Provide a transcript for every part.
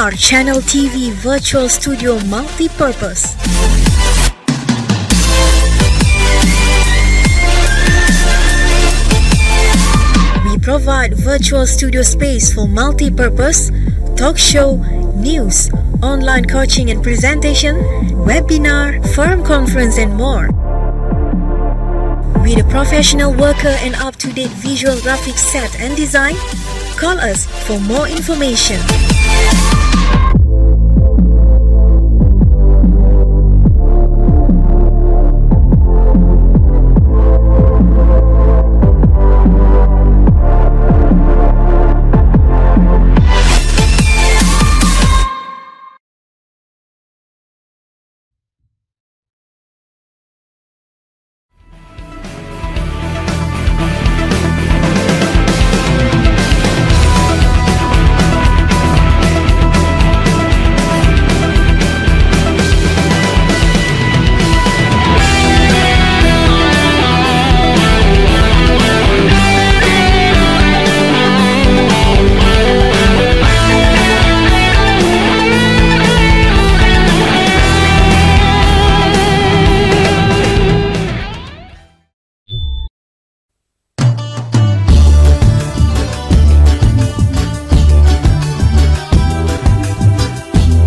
Webinar Channel TV Virtual Studio Multipurpose. We provide virtual studio space for multi-purpose, talk show, news, online coaching and presentation, webinar, forum conference and more. With a professional worker and up-to-date visual graphics set and design, call us for more information.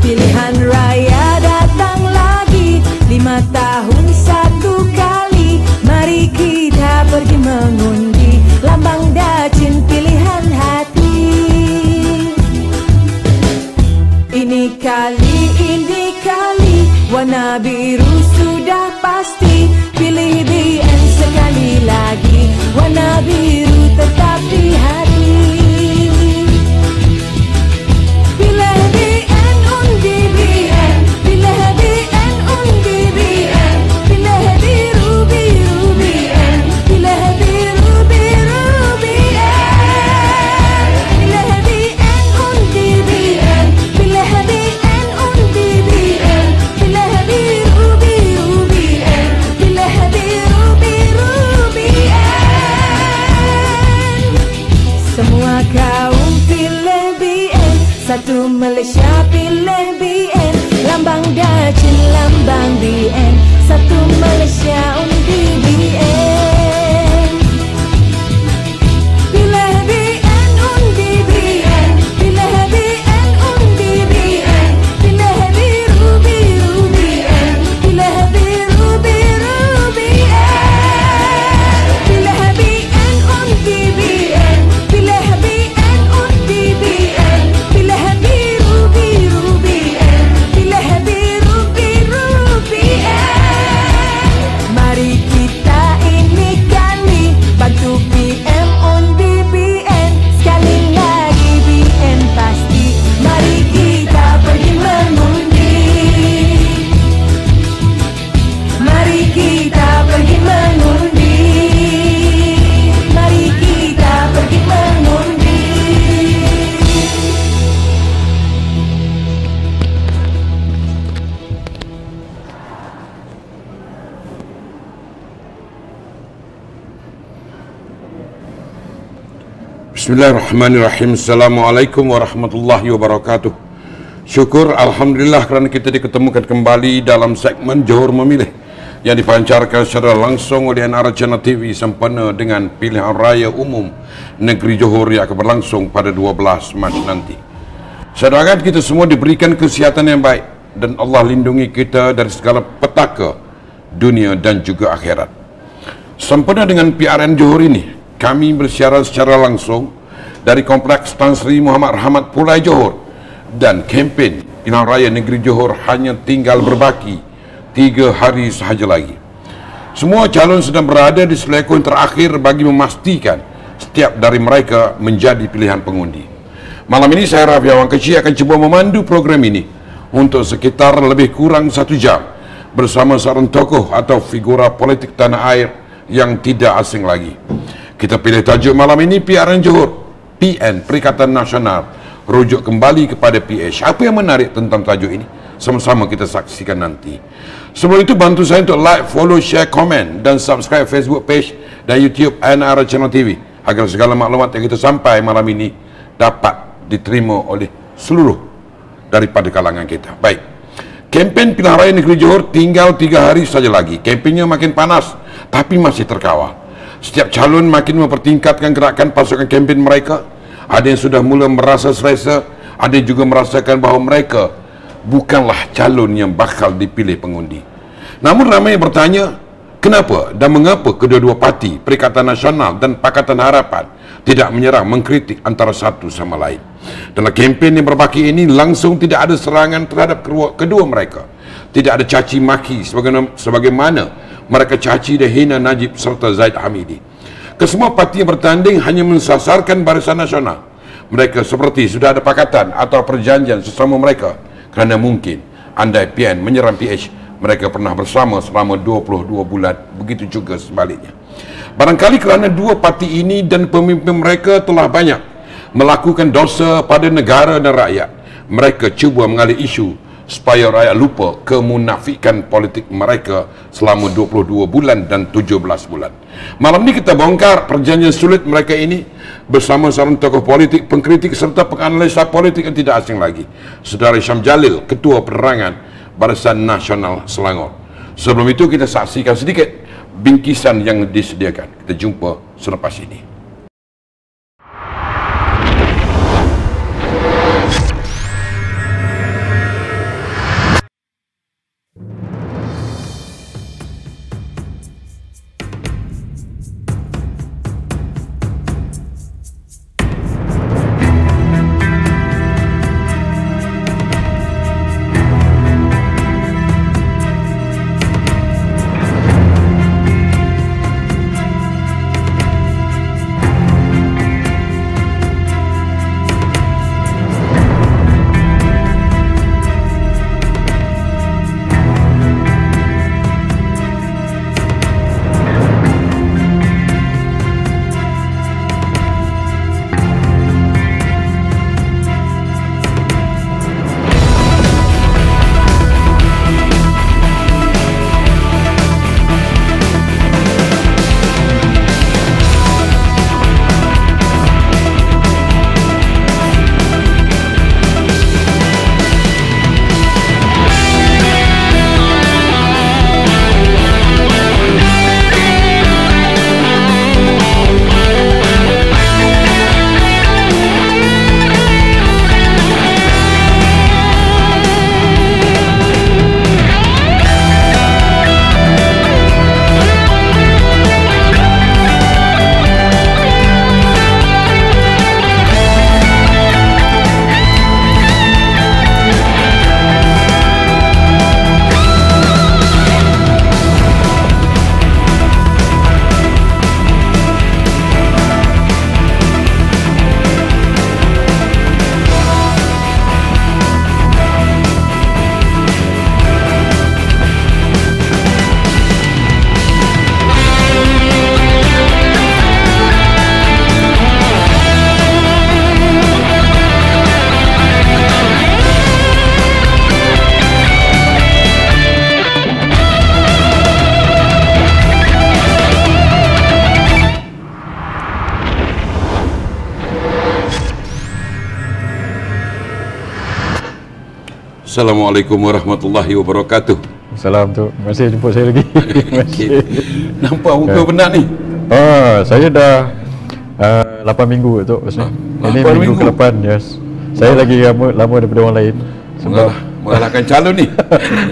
Pilihan raya datang lagi, 5 tahun satu kali. Mari kita pergi mengundi, lambang Dacin pilihan hati. Ini kali, warna biru sudah pasti. Pilih BN sekali lagi, warna biru tetap di hati. Semua kaum pilih BN, satu Malaysia pilih BN, lambang Dacin, lambang BN, satu Malaysia undi BN. Pilih BN undi BN, pilih BN undi BN, pilih biru biru BN, pilih biru biru BN, pilih BN undi BN. Bismillahirrahmanirrahim. Assalamualaikum warahmatullahi wabarakatuh. Syukur Alhamdulillah kerana kita diketemukan kembali dalam segmen Johor Memilih yang dipancarkan secara langsung oleh NR Channel TV sempena dengan pilihan raya umum negeri Johor yang akan berlangsung pada 12 Mac nanti. Sedangkan kita semua diberikan kesihatan yang baik dan Allah lindungi kita dari segala petaka dunia dan juga akhirat. Sempena dengan PRN Johor ini, kami bersiaran secara langsung dari Kompleks Tan Sri Muhammad Rahmat Pulai Johor, dan kempen pilihan raya negeri Johor hanya tinggal berbaki 3 hari sahaja lagi. Semua calon sedang berada di selekon terakhir bagi memastikan setiap dari mereka menjadi pilihan pengundi. Malam ini saya Rafi Awang Kecil akan cuba memandu program ini untuk sekitar lebih kurang 1 jam bersama seorang tokoh atau figura politik tanah air yang tidak asing lagi. Kita pilih tajuk malam ini PRN Johor, PN Perikatan Nasional, rujuk kembali kepada PH. Apa yang menarik tentang tajuk ini? Sama-sama kita saksikan nanti. Sebelum itu bantu saya untuk like, follow, share, komen dan subscribe Facebook page dan YouTube NR Channel TV agar segala maklumat yang kita sampai malam ini dapat diterima oleh seluruh daripada kalangan kita. Baik, kempen pilihan raya negeri Johor tinggal 3 hari saja lagi. Kempennya makin panas, tapi masih terkawal. Setiap calon makin mempertingkatkan gerakan pasukan kempen mereka. Ada yang sudah mula merasa selesa, ada yang juga merasakan bahawa mereka bukanlah calon yang bakal dipilih pengundi. Namun ramai yang bertanya, kenapa dan mengapa kedua-dua parti, Perikatan Nasional dan Pakatan Harapan, tidak menyerang mengkritik antara satu sama lain. Dalam kempen yang berbaki ini, langsung tidak ada serangan terhadap kedua mereka. Tidak ada caci maki sebagaimana mereka caci dan hina Najib serta Zaid Hamidi. Kesemua parti yang bertanding hanya mensasarkan Barisan Nasional. Mereka seperti sudah ada pakatan atau perjanjian sesama mereka, kerana mungkin andai PN menyerang PH, mereka pernah bersama selama 22 bulan, begitu juga sebaliknya. Barangkali kerana dua parti ini dan pemimpin mereka telah banyak melakukan dosa pada negara dan rakyat, mereka cuba mengalih isu supaya rakyat lupa kemunafikan politik mereka selama 22 bulan dan 17 bulan. Malam ini kita bongkar perjanjian sulit mereka ini bersama seorang tokoh politik, pengkritik serta penganalisa politik yang tidak asing lagi, Saudara Syam Jalil, Ketua Penerangan Barisan Nasional Selangor. Sebelum itu kita saksikan sedikit bingkisan yang disediakan. Kita jumpa selepas ini. Assalamualaikum warahmatullahi wabarakatuh. Salam tu. Masih jemput saya lagi. Okay. Nampak muka penat ni. Saya dah 8 minggu tu maksudnya. Ini minggu ke-8, yes. Saya lagi lama daripada orang lain sebab mengalahkan calon ni.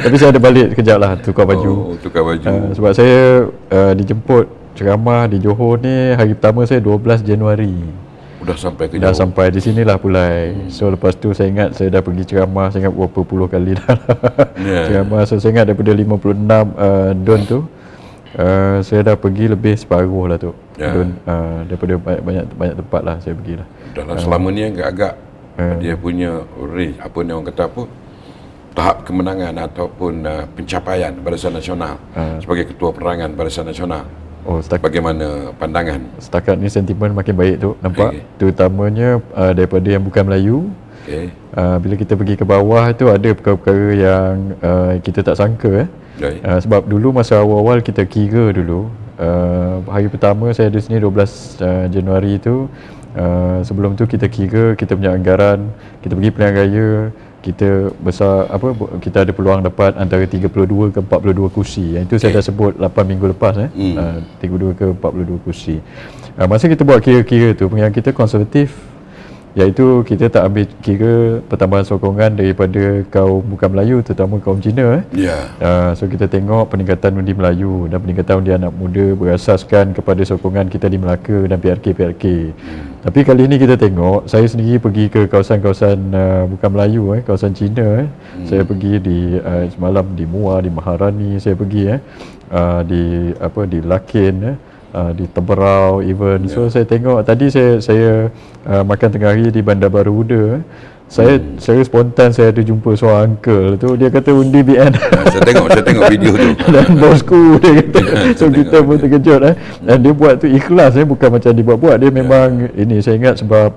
Tapi saya ada balik sekejap lah, tukar baju. Tukar baju. Sebab saya dijemput ceramah di Johor ni hari pertama saya 12 Januari. Dah sampai ke Johor. Dah sampai di sinilah pulai. So lepas tu saya ingat saya dah pergi ceramah, saya ingat berapa puluh kali dah. Ceramah, so saya ingat daripada 56 don tu saya dah pergi lebih separuh lah tu. Don, daripada banyak tempat lah saya pergi lah. Dalam selama ni agak-agak dia punya range, apa ni orang kata apa, tahap kemenangan ataupun pencapaian Barisan Nasional sebagai Ketua Penerangan Barisan Nasional. Bagaimana pandangan? Setakat ni sentimen makin baik tu, nampak. Terutamanya daripada yang bukan Melayu. Bila kita pergi ke bawah tu ada perkara-perkara yang kita tak sangka. Sebab dulu masa awal-awal kita kira dulu, hari pertama saya ada sini 12 Januari tu, sebelum tu kita kira, kita punya anggaran, kita pergi pilihan raya, kita besar kita ada peluang dapat antara 32 ke 42 kursi. Yang itu saya dah sebut 8 minggu lepas 32 ke 42 kursi. Masa kita buat kira-kira tu, yang kita konservatif, iaitu kita tak ambil kira pertambahan sokongan daripada kaum bukan Melayu, terutama kaum Cina. So kita tengok peningkatan undi Melayu dan peningkatan undi anak muda berasaskan kepada sokongan kita di Melaka dan PRK. Tapi kali ini kita tengok, saya sendiri pergi ke kawasan-kawasan bukan Melayu, kawasan Cina. Saya pergi di semalam di Muar, di Maharani, saya pergi di Lakin, di Teberau even. So saya tengok tadi saya makan tengah hari di Bandar Baru Huda. Saya spontan saya ada jumpa seorang uncle tu, dia kata undi BN. Saya tengok video tu. Dan bosku dia kata. So kita pun terkejut dan dia buat tu ikhlas, bukan macam dibuat-buat. Dia memang ini saya ingat sebab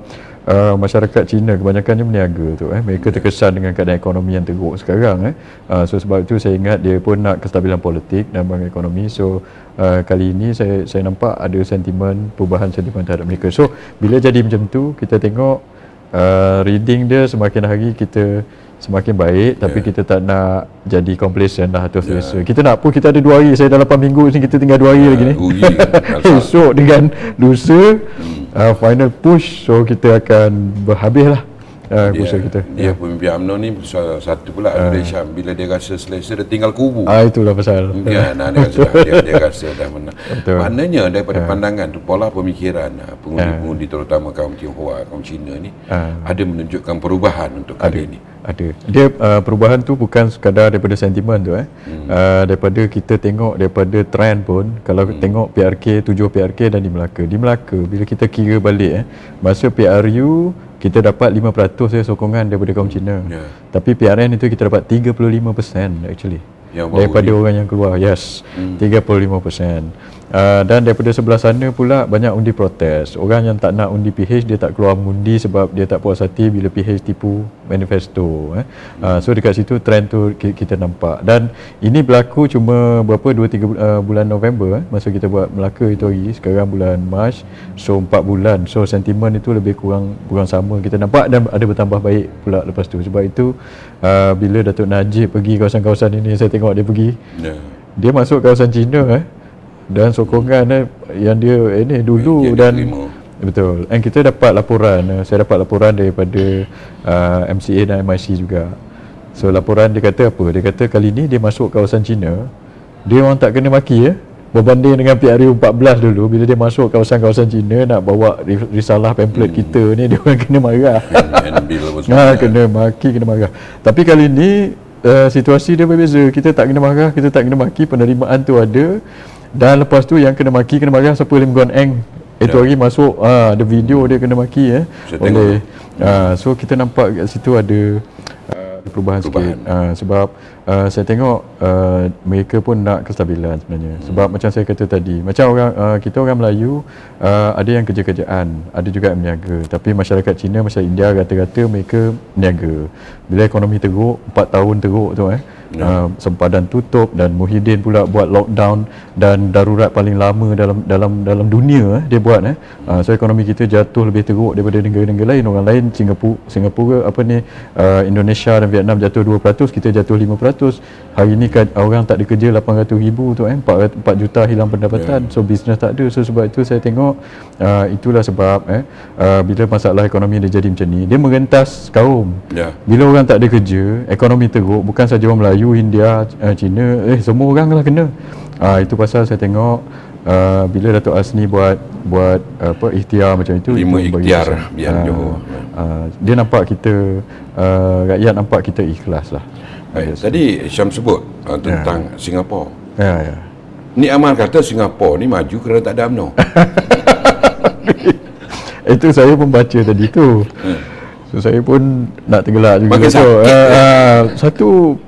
masyarakat Cina kebanyakannya berniaga tu mereka terkesan dengan keadaan ekonomi yang teruk sekarang so sebab itu saya ingat dia pun nak kestabilan politik dan bank ekonomi. So kali ini saya nampak ada sentimen, perubahan sentimen terhadap mereka. So bila jadi macam tu, kita tengok reading dia semakin hari kita semakin baik, tapi kita tak nak jadi complacent lah atau selesa. Kita nak pun kita ada 2 hari, saya dah 8 minggu ni, kita tinggal 2 hari lagi ni. Esok dengan lusa final push, so kita akan berhabis lah usaha kita. Dia pemimpin UMNO ni satu pula Malaysia, bila dia rasa selesa dia tinggal kubu. Itulah pasal. Dia rasa dah menang. Maknanya daripada pandangan tu, pola pemikiran pengundi-pengundi terutama kaum Tionghoa, kaum Cina ni ada menunjukkan perubahan untuk kali ini. Ada. Dia perubahan tu bukan sekadar daripada sentimen tu daripada kita tengok daripada trend pun. Kalau tengok PRK, 7 PRK dan di Melaka bila kita kira balik masa PRU kita dapat 5% sokongan daripada kaum Cina. Tapi PRN itu kita dapat 35% actually daripada orang yang keluar. 35%. Dan daripada sebelah sana pula banyak undi protes. Orang yang tak nak undi PH, dia tak keluar mengundi sebab dia tak puas hati bila PH tipu manifesto. So dekat situ trend tu kita nampak. Dan ini berlaku cuma berapa 2-3 bulan November masa kita buat Melaka itu hari. Sekarang bulan Mac, so 4 bulan. So sentimen itu lebih kurang sama kita nampak, dan ada bertambah baik pula lepas tu. Sebab itu bila Datuk Najib pergi kawasan-kawasan ini, saya tengok dia pergi, dia masuk kawasan Cina dan sokongan yang dia ini dulu dan betul. Dan kita dapat laporan, saya dapat laporan daripada MCA dan MIC juga. So laporan dia kata apa? Dia kata kali ni dia masuk kawasan Cina, dia orang tak kena maki berbanding dengan PRU 14 dulu. Bila dia masuk kawasan-kawasan Cina nak bawa risalah pamphlet kita ni, dia orang kena marah. Kena maki, kena marah. Tapi kali ni situasi dia berbeza. Kita tak kena marah, kita tak kena maki, penerimaan tu ada. Dan lepas tu yang kena maki, kena marah siapa? Lim Guan Eng. Itu hari masuk ada video dia kena maki oleh so kita nampak kat situ ada perubahan sikit. Sebab saya tengok mereka pun nak kestabilan sebenarnya. Sebab macam saya kata tadi, macam orang kita orang Melayu ada yang kerja-kerjaan, ada juga yang berniaga. Tapi masyarakat Cina, masyarakat India rata-rata mereka berniaga. Bila ekonomi teruk, 4 tahun teruk tu sempadan tutup, dan Muhyiddin pula buat lockdown dan darurat paling lama dalam dunia dia buat so ekonomi kita jatuh lebih teruk daripada negara-negara lain. Orang lain Singapura Indonesia dan Vietnam jatuh 2%, kita jatuh 5%. Hari ni kan orang tak ada kerja 800,000 tu 4 juta hilang pendapatan. So bisnes tak ada. So sebab itu saya tengok itulah sebab bila masalah ekonomi dia jadi macam ni, dia merentas kaum. Bila orang tak ada kerja, ekonomi teruk, bukan saja orang Melayu, India, Cina, semua orang lah kena. Itu pasal saya tengok bila Datuk Asni buat ikhtiar macam itu, 5 ikhtiar dia nampak kita rakyat nampak kita ikhlas lah. Tadi Syam sebut tentang Singapura. Ni Amal kata Singapura ni maju kerana tak ada UMNO. Itu saya pun baca tadi tu. So saya pun nak tergelak juga. Satu,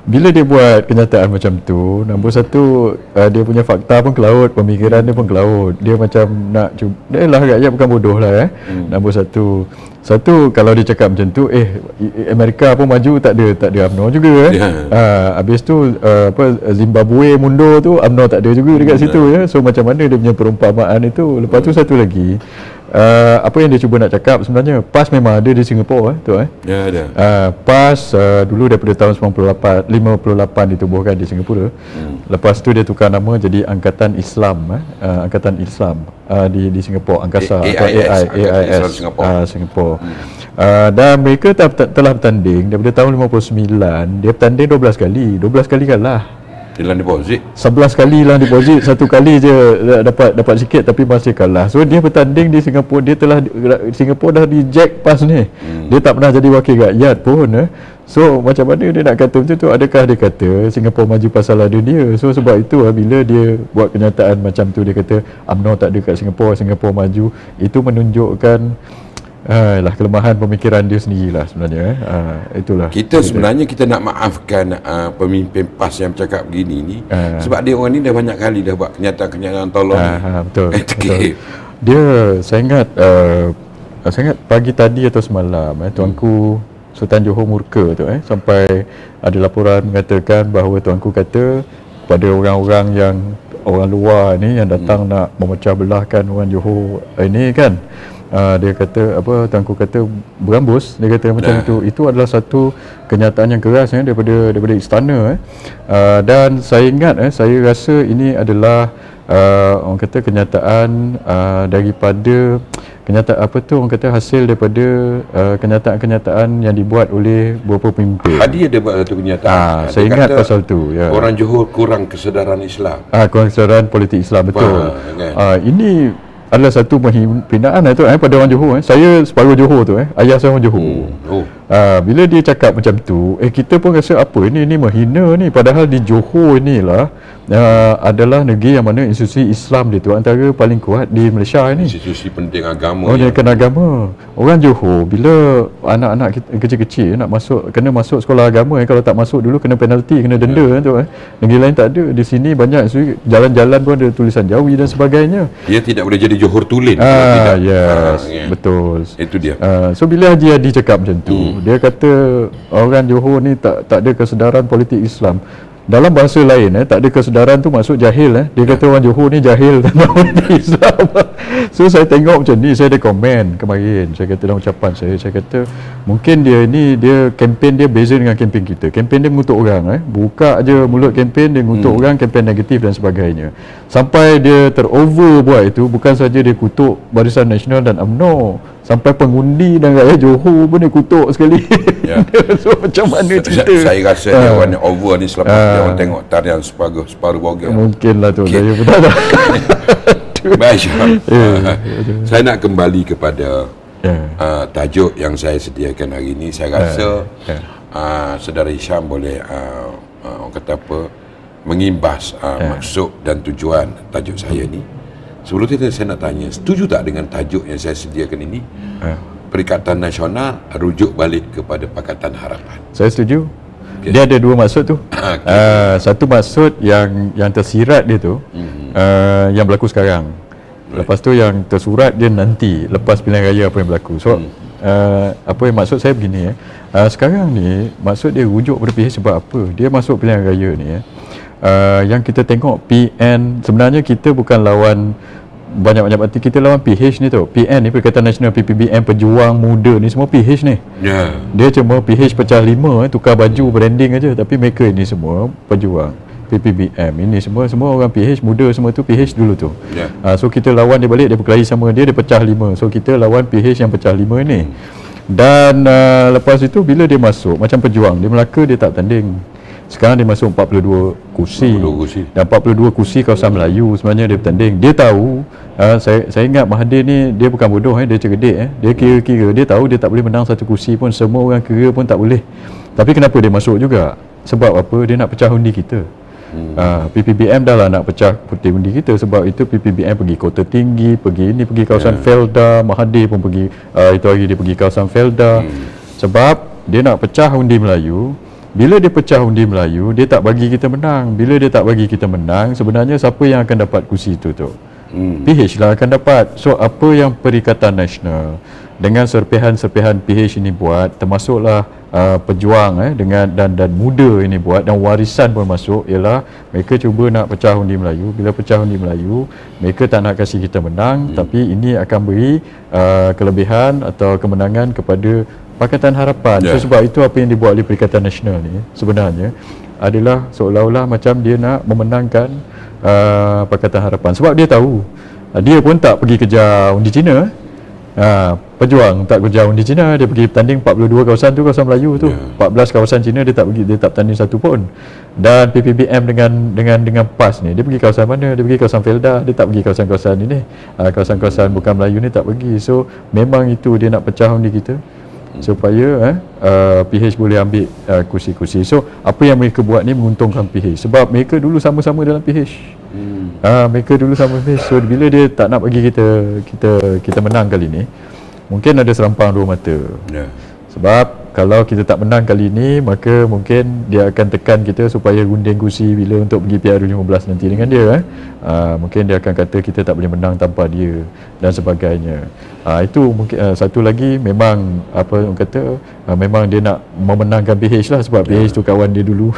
bila dia buat kenyataan macam tu, nombor satu dia punya fakta pun ke laut, pemikiran dia pun ke laut. Dia macam nak cuba, dia lah rakyat bukan bodoh lah Nombor satu, kalau dia cakap macam tu, Amerika pun maju tak ada UMNO juga habis tu Zimbabwe mundur tu, UMNO tak ada juga dekat situ So macam mana dia punya perumpamaan itu. Lepas tu satu lagi, apa yang dia cuba nak cakap sebenarnya, PAS memang ada di Singapura tu Ya, ada. PAS dulu daripada tahun 58 ditubuhkan di Singapura. Lepas tu dia tukar nama jadi Angkatan Islam, Angkatan Islam di Singapura, Angkasa atau AIS Singapura. Dan mereka telah bertanding daripada tahun 59. Dia bertanding 12 kali kalah. Hilang deposit. 11 kali hilang deposit, satu kali je dapat sikit tapi masih kalah. So dia bertanding di Singapura, Singapura dah reject PAS ni. Dia tak pernah jadi wakil rakyat pun. So macam mana dia nak kata macam tu? Adakah dia kata Singapura maju pasal ada dia? So sebab itu bila dia buat kenyataan macam tu, dia kata UMNO tak ada kat Singapura, Singapura maju, itu menunjukkan lah kelemahan pemikiran dia sendirilah sebenarnya. Itulah. Kita sebenarnya kita nak maafkan pemimpin PAS yang bercakap begini ni sebab dia orang ni dah banyak kali dah buat kenyataan-kenyataan tolong betul. Dia saya ingat pagi tadi atau semalam Tuanku Sultan Johor murka tu sampai ada laporan mengatakan bahawa Tuanku kata kepada orang-orang yang orang luar ni yang datang nak memecah belahkan orang Johor ini kan, dia kata apa, Tuanku kata berambus, dia kata macam itu adalah satu kenyataan yang keras daripada istana dan saya ingat saya rasa ini adalah orang kata kenyataan daripada kenyataan apa tu, orang kata hasil daripada kenyataan-kenyataan yang dibuat oleh beberapa pemimpin. Tadi ada buat satu kenyataan. Saya ingat pasal tu ya. Orang Johor kurang kesedaran Islam. Kurang kesedaran politik Islam, betul. Kan? Ini adalah satu penghinaan pada orang Johor. Saya separuh Johor tu, ayah saya orang Johor. Bila dia cakap macam tu, kita pun rasa apa ini menghina ni, padahal di Johor inilah adalah negeri yang mana institusi Islam dia tu antara paling kuat di Malaysia ni. Institusi penting agama. Pendidikan agama. Orang Johor bila anak-anak kecil-kecil nak kena masuk sekolah agama, kalau tak masuk dulu kena penalti, kena denda tu. Negeri lain tak ada. Di sini banyak jalan-jalan pun ada tulisan Jawi dan sebagainya. Dia tidak boleh jadi Johor Tulen. Betul. Itu dia. So bila Haji Hadi cakap macam tu, dia kata orang Johor ni tak ada kesedaran politik Islam. Dalam bahasa lain tak ada kesedaran tu maksud jahil. Dia kata orang Johor ni jahil tentang politik Islam. So saya tengok macam ni, saya ada komen kemarin, saya kata dalam ucapan saya kata mungkin dia kempen dia beza dengan kempen kita. Kempen dia mengutuk orang, buka je mulut kempen dia mengutuk orang, kempen negatif dan sebagainya. Sampai dia terover buat itu, bukan saja dia kutuk Barisan Nasional dan UMNO, sampai pengundi dan rakyat Johor pun dia kutuk sekali. So macam mana cerita? Saya rasa dia orang over ni selepas dia orang tengok tarian separuh bogel. Mungkinlah tu. Saya betul tak? Baik. Saya nak kembali kepada tajuk yang saya sediakan hari ini. Saya rasa Saudara Hisham boleh orang kata apa, mengimbas maksud dan tujuan tajuk saya ni. Sebelum itu saya nak tanya, setuju tak dengan tajuk yang saya sediakan ini? Perikatan Nasional rujuk balik kepada Pakatan Harapan. Saya setuju. Dia ada dua maksud tu. Satu maksud yang tersirat dia tu yang berlaku sekarang. Lepas tu yang tersurat dia nanti lepas pilihan raya apa yang berlaku. So apa yang maksud saya begini sekarang ni maksud dia rujuk pada PH sebab apa? Dia masuk pilihan raya ni yang kita tengok PN, sebenarnya kita bukan lawan banyak-banyak parti, kita lawan PH ni tu. PN ni Perikatan Nasional, PPBM, Pejuang Muda ni semua PH ni. Dia cuma PH pecah 5 tukar baju branding aja, tapi mereka ni semua pejuang. PPBM ini semua orang PH muda, semua tu PH dulu tu. So kita lawan dia balik, dia berkelahi sama dia pecah 5. So kita lawan PH yang pecah 5 ni. Dan lepas itu bila dia masuk macam pejuang, dia Melaka dia tak tanding. Sekarang dia masuk 42 kursi. Dan 42 kursi kawasan Melayu sebenarnya dia bertanding. Dia tahu, saya ingat Mahathir ni dia bukan bodoh, dia cerdik. Dia kira-kira, dia tahu dia tak boleh menang satu kursi pun, semua orang kira pun tak boleh. Tapi kenapa dia masuk juga? Sebab apa? Dia nak pecah undi kita. PPBM dah lah nak pecah putih undi kita. Sebab itu PPBM pergi Kota Tinggi, pergi kawasan Felda. Mahathir pun pergi, itu hari dia pergi kawasan Felda. Sebab dia nak pecah undi Melayu. Bila dia pecah undi Melayu, dia tak bagi kita menang. Bila dia tak bagi kita menang, sebenarnya siapa yang akan dapat kursi itu tu? PH lah akan dapat. So apa yang Perikatan Nasional dengan serpihan-serpihan PH ini buat, termasuklah pejuang dengan dan muda ini buat, dan warisan pun masuk, ialah mereka cuba nak pecah undi Melayu. Bila pecah undi Melayu, mereka tak nak kasih kita menang, tapi ini akan beri kelebihan atau kemenangan kepada Pakatan Harapan. So sebab itu apa yang dibuat oleh Perikatan Nasional ni sebenarnya adalah seolah-olah macam dia nak memenangkan Pakatan Harapan, sebab dia tahu dia pun tak pergi kejar undi Cina. Pejuang tak kejar undi Cina, dia pergi bertanding 42 kawasan tu, kawasan Melayu tu. 14 kawasan Cina dia tak pergi, dia tak bertanding satu pun. Dan PPBM dengan PAS ni, dia pergi kawasan mana? Dia pergi kawasan Felda, dia tak pergi kawasan-kawasan ini. Kawasan-kawasan bukan Melayu ni tak pergi. So memang itu dia nak pecah undi kita supaya PH boleh ambil kursi-kursi. So apa yang mereka buat ni menguntungkan PH, sebab mereka dulu sama-sama dalam PH. Mereka dulu sama PH. So bila dia tak nak bagi kita menang kali ni, mungkin ada serampang dua mata. Sebab kalau kita tak menang kali ini, maka mungkin dia akan tekan kita supaya gunting kursi bila untuk pergi PRU15 nanti dengan dia. Mungkin dia akan kata kita tak boleh menang tanpa dia dan sebagainya. Itu mungkin satu lagi, memang apa orang kata, memang dia nak memenangkan PH lah, sebab PH tu kawan dia dulu.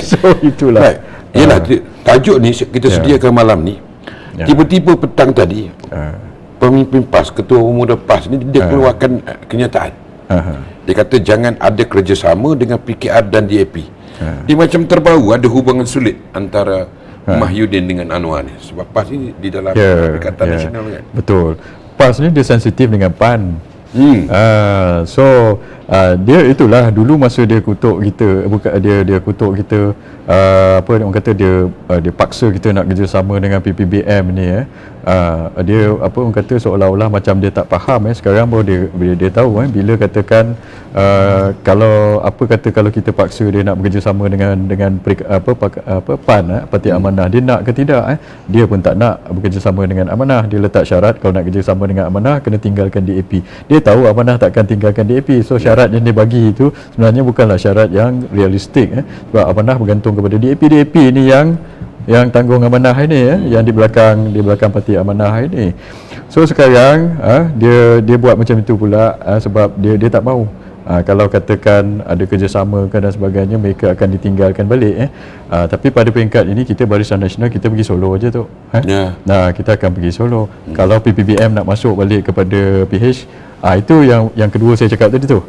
So itulah. Yalah, tajuk ni kita sediakan malam ni. Tiba-tiba petang tadi, pemimpin PAS, ketua pemuda PAS ni, dia keluarkan kenyataan. Dia kata jangan ada kerjasama dengan PKR dan DAP. Dia macam terbau ada hubungan sulit antara Mahyudin dengan Anwar ni, sebab PAS ni di dalam Perikatan Nasional kan. Betul. PAS ni dia sensitif dengan PAN. So dia itulah dulu masa dia kutuk kita, bukan dia kutuk kita, apa orang kata, dia paksa kita nak kerjasama dengan PPBM ni. Dia apa orang kata, seolah-olah macam dia tak faham. Sekarang baru dia tahu bila katakan kalau kita paksa dia nak bekerjasama dengan PAN, Parti Amanah, dia nak ke tidak? Dia pun tak nak bekerjasama dengan Amanah. Dia letak syarat kalau nak kerjasama dengan Amanah kena tinggalkan DAP. Dia tahu Amanah takkan tinggalkan DAP. So syarat yang dia bagi itu sebenarnya bukanlah syarat yang realistik. Sebab Amanah bergantung kepada DAP. DAP ni yang tanggung Amanah ini, yang di belakang Parti Amanah ini. So sekarang dia buat macam itu pula, sebab dia tak mahu kalau katakan ada kerjasama dan sebagainya, mereka akan ditinggalkan balik. Tapi pada peringkat ini kita Barisan Nasional, kita pergi Solo aja tu. Nah, kita akan pergi Solo. Kalau PPBM nak masuk balik kepada PH, itu yang kedua saya cakap tadi tu.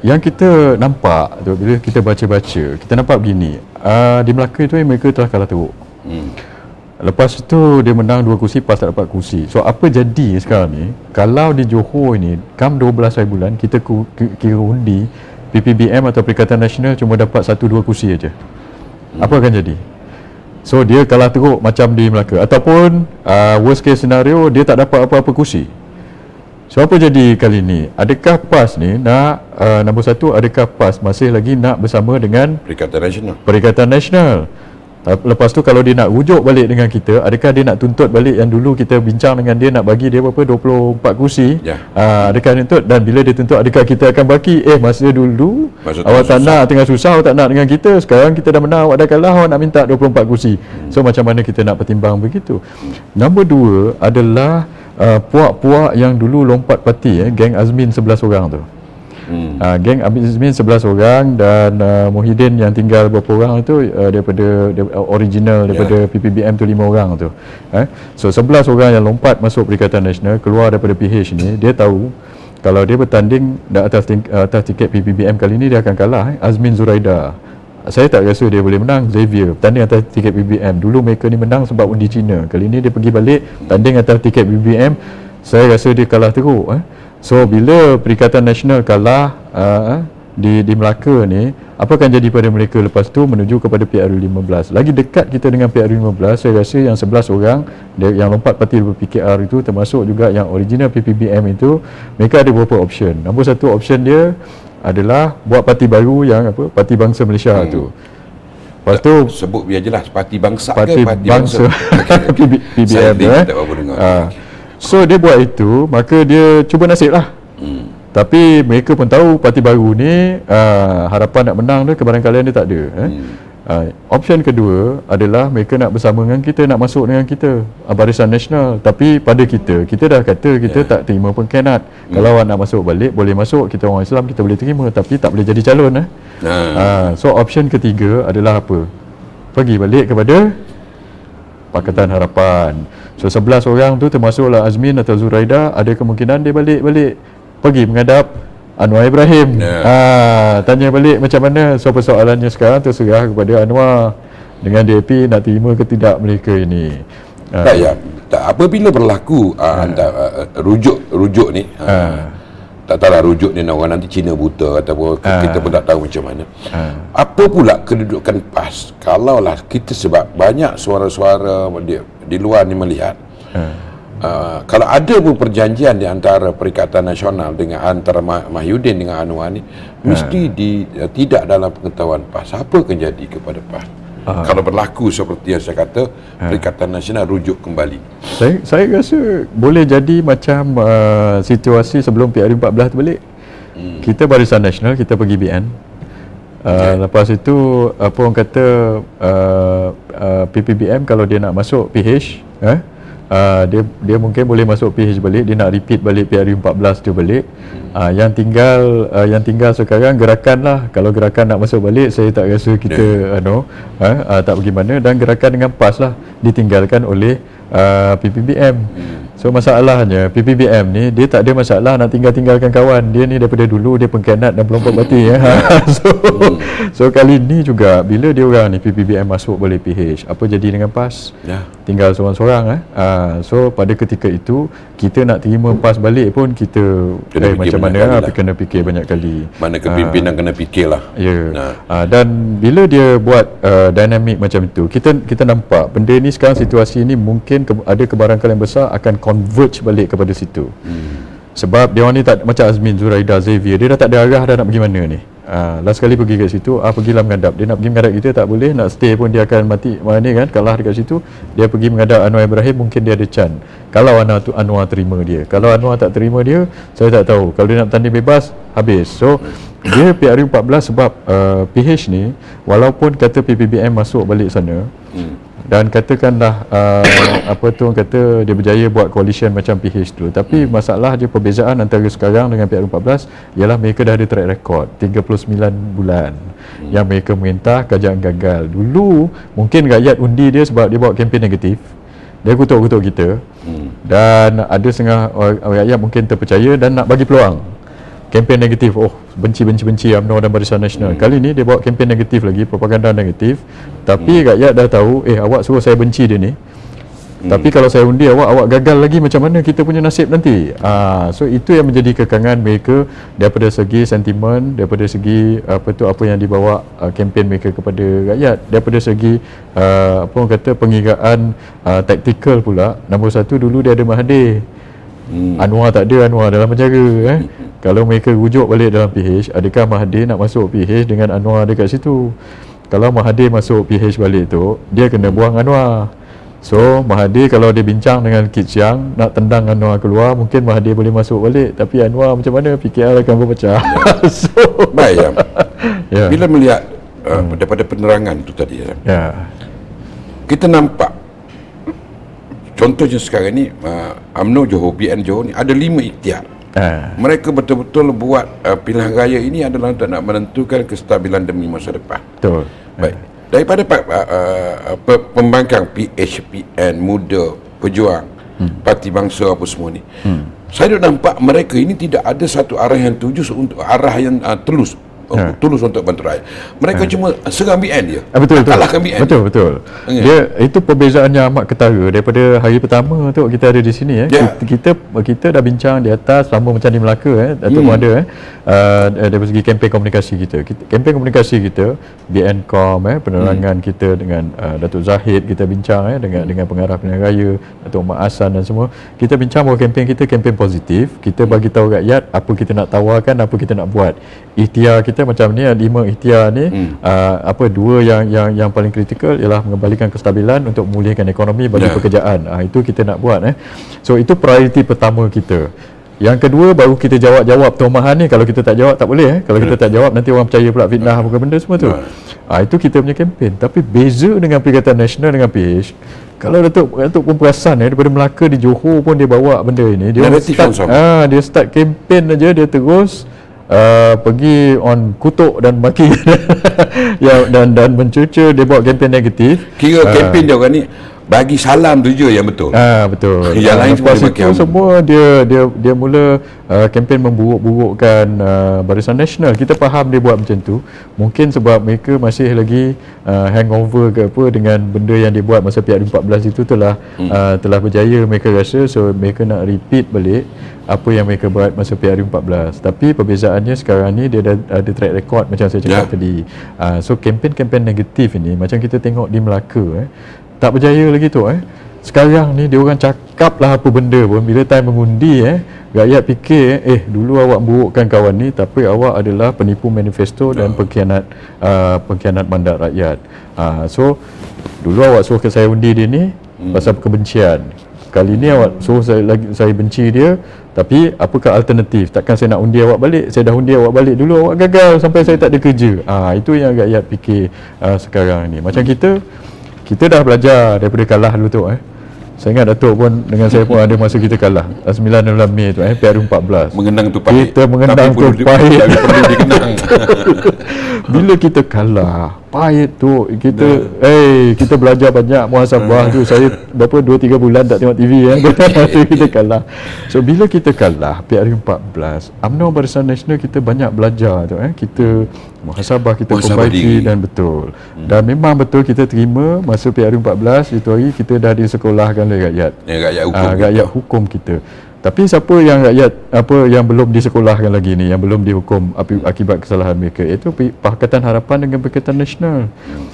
Yang kita nampak tu, bila kita baca-baca, kita nampak begini, di Melaka tu mereka telah kalah teruk. Lepas tu dia menang 2 kursi, PAS tak dapat kursi. So apa jadi sekarang ni, kalau di Johor ni kam 12 hari bulan kita kira undi, PPBM atau Perikatan Nasional cuma dapat 1-2 kursi aja, apa akan jadi? So dia kalah teruk macam di Melaka, ataupun worst case scenario dia tak dapat apa-apa kursi. So apa jadi kali ni? Adakah PAS ni nak nombor satu, adakah PAS masih lagi nak bersama dengan Perikatan Nasional? Lepas tu kalau dia nak rujuk balik dengan kita, adakah dia nak tuntut balik yang dulu kita bincang dengan dia, nak bagi dia berapa, 24 kursi? Adakah dia tuntut? Dan bila dia tuntut, adakah kita akan bagi masa dulu awak tak nak, tengah susah awak tak nak dengan kita, sekarang kita dah menang, awak dah kalah, awak nak minta 24 kursi. So macam mana kita nak pertimbang begitu? Nombor 2 adalah puak-puak yang dulu lompat parti, geng Azmin 11 orang tu. Geng Azmin 11 orang, dan Muhyiddin yang tinggal berapa orang tu, daripada original daripada PPBM tu 5 orang tu. So 11 orang yang lompat masuk Perikatan Nasional, keluar daripada PH ni, dia tahu kalau dia bertanding atas tiket PPBM kali ni dia akan kalah. Azmin Zuraida, saya tak rasa dia boleh menang. Xavier tanding atas tiket PPBM, dulu mereka ni menang sebab undi Cina, kali ni dia pergi balik tanding atas tiket PPBM, saya rasa dia kalah teruk. So bila Perikatan Nasional kalah di Melaka ni, apa akan jadi pada mereka lepas tu menuju kepada PRU15? Lagi dekat kita dengan PRU15, saya rasa yang 11 orang yang lompat parti PKR itu, termasuk juga yang original PPBM itu, mereka ada beberapa option. Nombor satu option dia adalah buat parti baru yang Parti Bangsa Malaysia tu. Lepas tu sebut biar jelas, Parti Bangsa Parti ke Parti Bangsa PBM tu. So dia buat itu, maka dia cuba nasib lah. Tapi mereka pun tahu parti baru ni harapan nak menang dia, kebarangkalian dia tak ada. Option kedua adalah mereka nak bersama dengan kita, nak masuk dengan kita Barisan Nasional, tapi pada kita dah kata kita tak terima pengkhianat. Kalau awak nak masuk balik boleh masuk, kita orang Islam, kita boleh terima, tapi tak boleh jadi calon. So option ketiga adalah apa? Pergi balik kepada Pakatan Harapan. So 11 orang tu termasuklah Azmin atau Zuraida, ada kemungkinan dia balik pergi menghadap Anwar Ibrahim. Tanya balik macam mana. So persoalannya sekarang terserah kepada Anwar dengan DAP nak terima ke tidak mereka ini. Apabila berlaku rujuk ni, tak tahulah rujuk ni orang nanti Cina buta ataupun kita pun tak tahu macam mana. Apa pula kedudukan PAS kalaulah kita, sebab banyak suara-suara di luar ni melihat kalau ada pun perjanjian di antara Perikatan Nasional dengan antara Mahyudin dengan Anwar ni, mesti tidak dalam pengetahuan PAS. Apa akan jadi kepada PAS kalau berlaku seperti yang saya kata, Perikatan Nasional rujuk kembali? Saya rasa boleh jadi macam situasi sebelum PRU14 tu balik. Kita Barisan Nasional, kita pergi BN. Lepas itu apa orang kata PPBM kalau dia nak masuk PH, dia mungkin boleh masuk PH balik, dia nak repeat balik PRU14 tu balik. Yang tinggal sekarang gerakan lah. Kalau gerakan nak masuk balik, saya tak rasa kita tak pergi mana, dan gerakan dengan PAS lah ditinggalkan oleh PPBM. So masalahnya PPBM ni dia tak ada masalah nak tinggalkan kawan dia ni, daripada dulu dia pengkhianat dan pelompat bati so kali ni juga bila dia orang ni PPBM masuk boleh PH, apa jadi dengan PAS? Tinggal seorang-seorang. So pada ketika itu kita nak terima PAS balik pun kita macam mana kena fikir banyak kali. Mana kepimpinan kena fikirlah. Dan bila dia buat dinamik macam itu, kita nampak benda ni sekarang, situasi ni mungkin ada kebarangkalian besar akan converge balik kepada situ. Sebab dia orang ni tak macam Azmin, Zuraida, Xavier, dia dah tak ada arah dah nak pergi mana ni. Last kali pergi kat situ, pergilah menghadap. Dia nak pergi menghadap kita tak boleh, nak stay pun dia akan mati mana ni kan, kalah dekat situ. Dia pergi menghadap Anwar Ibrahim, mungkin dia ada chance. Kalau Anwar terima dia. Kalau Anwar tak terima dia, saya tak tahu. Kalau dia nak bertanding bebas, habis. So dia PRU14 sebab PH ni walaupun kata PPBM masuk balik sana, dan katakanlah apa tu orang kata dia berjaya buat coalition macam PH tu, tapi masalah je perbezaan antara sekarang dengan PRU14 ialah mereka dah ada track record 39 bulan yang mereka merintah, kerajaan gagal. Dulu mungkin rakyat undi dia sebab dia bawa kempen negatif, dia kutuk-kutuk kita, dan ada setengah rakyat mungkin terpercaya dan nak bagi peluang kempen negatif. Benci UMNO dan Barisan Nasional. Kali ni dia bawa kempen negatif lagi, propaganda negatif, tapi rakyat dah tahu awak suruh saya benci dia ni, tapi kalau saya undi awak gagal lagi, macam mana kita punya nasib nanti. So itu yang menjadi kekangan mereka daripada segi sentimen, daripada segi apa yang dibawa kempen mereka kepada rakyat, daripada segi apa orang kata pengiraan taktikal pula. Nombor satu, dulu dia ada Mahathir. Anwar tak ada, Anwar dalam penjara. Kalau mereka rujuk balik dalam PH, adakah Mahathir nak masuk PH dengan Anwar dekat situ? Kalau Mahathir masuk PH balik tu, dia kena buang Anwar. So Mahathir kalau dia bincang dengan Kit Siang nak tendang Anwar keluar, mungkin Mahathir boleh masuk balik, tapi Anwar macam mana, PKR akan berpecah. Baik. Bila melihat daripada penerangan tu tadi, kita nampak contohnya sekarang ni UMNO Johor, BN Johor ni ada 5 ikhtiar. Mereka betul-betul buat pilihan raya ini adalah untuk nak menentukan kestabilan demi masa depan. Betul. Baik. Daripada pembangkang PHPN, Muda, Pejuang, Parti Bangsa apa semua ni, saya nampak mereka ini tidak ada satu arah yang tuju untuk arah yang tulus untuk bantu rakyat. Mereka cuma serang BN je. Kalahkan BN. Betul. Dia itu perbezaan yang amat ketara daripada hari pertama tu kita ada di sini. Kita dah bincang di atas sama macam di Melaka ataupun ada dari segi kempen komunikasi kita. Kempen komunikasi kita BNCom penerangan kita dengan Datuk Zahid, kita bincang dengan pengarah pilihan raya Datuk Mak Hasan dan semua. Kita bincang bahawa kempen kita kempen positif. Kita bagi tahu rakyat apa kita nak tawarkan, apa kita nak buat. Ikhtiar kita macam ni, 5 ikhtiar ni, 2 yang paling kritikal ialah mengembalikan kestabilan untuk memulihkan ekonomi bagi pekerjaan. Itu kita nak buat. So itu prioriti pertama kita. Yang kedua baru kita jawab tomahan ni. Kalau kita tak jawab tak boleh. Kalau kita tak jawab nanti orang percaya pula fitnah apa benda semua tu. Itu kita punya kempen. Tapi beza dengan Perikatan Nasional dengan PH, kalau Datuk pun perasan daripada Melaka di Johor pun dia bawa benda ini. Dia dia start kempen aja, dia terus pergi on kutuk dan maki dan mencerca, dia bawa kempen negatif. Kira kempen dia orang ni bagi salam tu je yang betul. Betul. Yang lain semua dia mula kempen memburuk-burukkan Barisan Nasional. Kita faham dia buat macam tu. Mungkin sebab mereka masih lagi hangover ke apa dengan benda yang dia buat masa PRU14 itu telah berjaya mereka rasa, so mereka nak repeat balik apa yang mereka buat masa PRU14. Tapi perbezaannya sekarang ni dia ada track record macam saya cakap tadi. So kempen-kempen negatif ini macam kita tengok di Melaka tak berjaya lagi tu. Sekarang ni dia orang cakap lah apa benda pun, bila time mengundi rakyat fikir dulu awak burukkan kawan ni, tapi awak adalah penipu manifesto dan pengkhianat mandat rakyat. So dulu awak suruh saya undi dia ni pasal kebencian. Kali ni awak suruh saya benci dia, tapi apakah alternatif? Takkan saya nak undi awak balik? Saya dah undi awak balik dulu, awak gagal sampai saya tak ada kerja. Itu yang rakyat fikir sekarang ni. Macam kita dah belajar daripada kalah dulu tu. Saya ingat Datuk pun dengan saya pun ada masa kita kalah 9-16 Mei tu, PRU14. Mengenang tu pahit. Kita mengenang tu pahit. Perlu dikenang. Bila kita kalah, pahit tu kita belajar banyak muhasabah tu. Saya berapa 2-3 bulan tak tengok TV kita kalah. So bila kita kalah PRU14, UMNO Barisan Nasional kita banyak belajar tu. Kita muhasabah, kita perbaiki dan betul. Dan memang betul kita terima masa PRU14 itu hari kita dah disekolahkan oleh rakyat. Rakyat hukum kita. Tapi siapa yang yang belum disekolahkan lagi ni, yang belum dihukum akibat kesalahan mereka, iaitu Pakatan Harapan dengan Perikatan Nasional.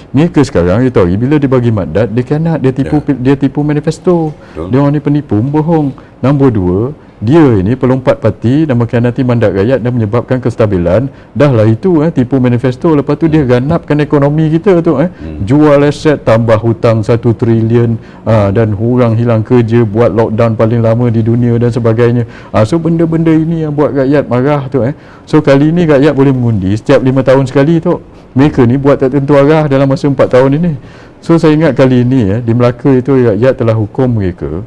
Mereka sekarang itu hari bila dibagi mandat, dia tipu manifesto. Dia orang ni penipu, bohong. Nombor dua, dia ini pelompat parti dan mengkhianati mandat rakyat dan menyebabkan kestabilan. Dah lah itu tipu manifesto. Lepas tu dia ganapkan ekonomi kita tu. Jual aset, tambah hutang 1 trilion dan orang hilang kerja, buat lockdown paling lama di dunia dan sebagainya. So benda-benda ini yang buat rakyat marah tu. So kali ni rakyat boleh mengundi setiap 5 tahun sekali tu. Mereka ni buat tak tentu arah dalam masa 4 tahun ini. So saya ingat kali ini di Melaka itu rakyat telah hukum mereka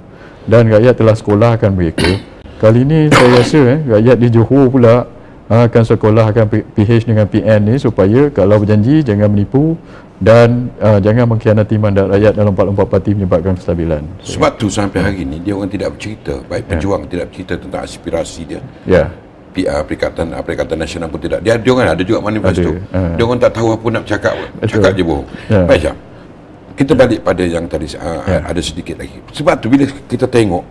dan rakyat telah sekolahkan mereka. Kali ni saya rasa rakyat di Johor pula akan sekolahkan PH dengan PN ni supaya kalau berjanji jangan menipu dan jangan mengkhianati mandat rakyat dalam lompat-lompat parti menyebabkan kestabilan. Sebab tu sampai hari ni dia orang tidak bercerita, baik pejuang tidak bercerita tentang aspirasi dia. Perikatan Nasional pun tidak. Dia orang ada juga manifesto. Dia orang tak tahu apa nak cakap je bohong. Baik jap. Kita balik pada yang tadi ada sedikit lagi. Sebab tu bila kita tengok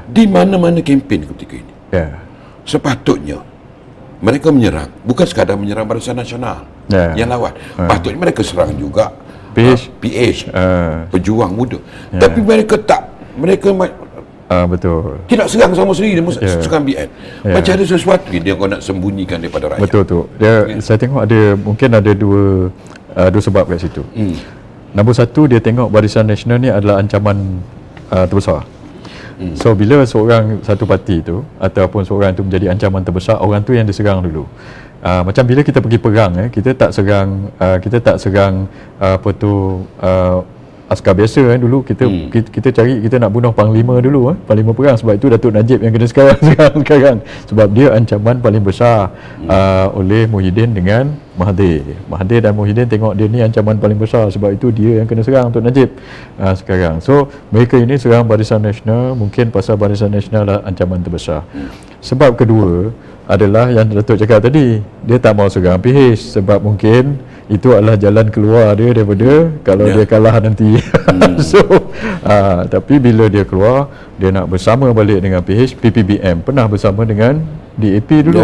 di mana-mana kempen ketika ini, sepatutnya mereka menyerang, bukan sekadar menyerang Barisan Nasional yang lawan. Patutnya mereka serang juga PH, pejuang muda. Tapi mereka betul. Tidak serang sama sendiri, dia serang BN. Macam ada sesuatu dia nak sembunyikan daripada rakyat. Betul tu. Saya tengok mungkin ada dua sebab kat situ. Nombor satu, dia tengok Barisan Nasional ni adalah ancaman terbesar. So bila satu parti tu ataupun seorang tu menjadi ancaman terbesar, orang tu yang diserang dulu. Macam bila kita pergi perang, kita tak serang askar biasa dulu. Kita cari, kita nak bunuh panglima dulu, panglima perang. Sebab itu Datuk Najib yang kena sekarang sebab dia ancaman paling besar oleh Muhyiddin dengan Mahathir. Mahathir dan Muhyiddin tengok dia ni ancaman paling besar, sebab itu dia yang kena serang Datuk Najib sekarang. So mereka ini serang Barisan Nasional mungkin pasal Barisan Nasional adalah ancaman terbesar. Sebab kedua adalah yang Datuk cakap tadi, dia tak mau serang PH sebab mungkin itu adalah jalan keluar dia daripada kalau dia kalah nanti. So tapi bila dia keluar, dia nak bersama balik dengan PH. PPBM pernah bersama dengan DAP dulu.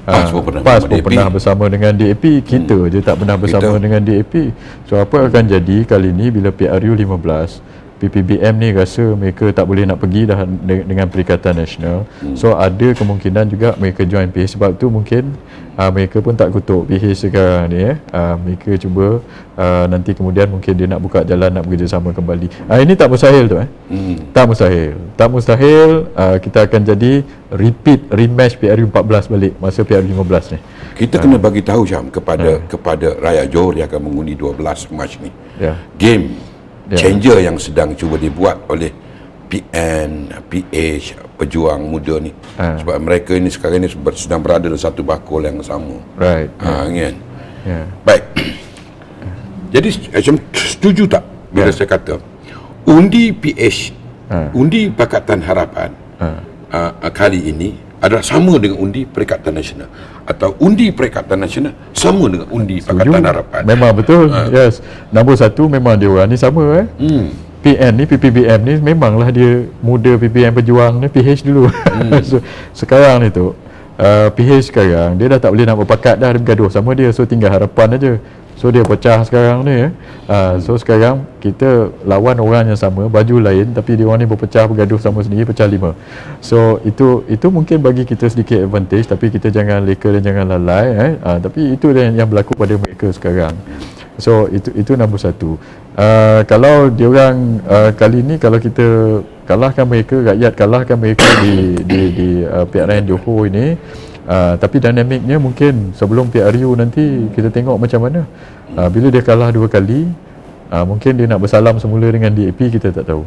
PAS pun pernah bersama dengan DAP. Kita je tak pernah bersama dengan DAP. So apa akan jadi kali ni bila PRU 15 PPBM ni rasa mereka tak boleh nak pergi dah dengan Perikatan Nasional. So ada kemungkinan juga mereka join PH. Sebab tu mungkin mereka pun tak kutuk PH sekarang ni. Mereka cuba nanti kemudian mungkin dia nak buka jalan nak bekerjasama kembali. Ini tak mustahil tu. Tak mustahil. Tak mustahil kita akan jadi rematch PRU 14 balik masa PRU 15 ni. Kita kena bagi tahu Syam kepada rakyat Johor yang akan mengundi 12 Mac ni. Game changer yang sedang cuba dibuat oleh PN, PH, pejuang muda ni. Sebab mereka ini sekarang ni sedang berada dalam satu bakul yang sama. Right. Kan? Baik. Jadi Syam setuju tak bila saya kata undi PH, undi Pakatan Harapan kali ini adalah sama dengan undi Perikatan Nasional, atau undi Perikatan Nasional sama dengan undi Pakatan Harapan. Memang betul. Yes. Nombor satu memang dia orang ni sama. PN ni, PPBM ni memanglah dia muda PPBM pejuang ni PH dulu. So, sekarang ni tu PH sekarang dia dah tak boleh nak berpakat dah, dia bergaduh sama dia. So tinggal Harapan aja. So dia pecah sekarang ni. So sekarang kita lawan orang yang sama, baju lain, tapi dia orang ni berpecah, bergaduh sama sendiri, pecah 5. So itu mungkin bagi kita sedikit advantage, tapi kita jangan leka dan jangan lalai. Tapi itu yang berlaku pada mereka sekarang. So itu nombor satu. Kalau dia orang kali ni kalau kita kalahkan mereka, rakyat kalahkan mereka di PRN Johor ini, tapi dinamiknya mungkin sebelum PRU nanti kita tengok macam mana. Bila dia kalah 2 kali, mungkin dia nak bersalam semula dengan DAP, kita tak tahu.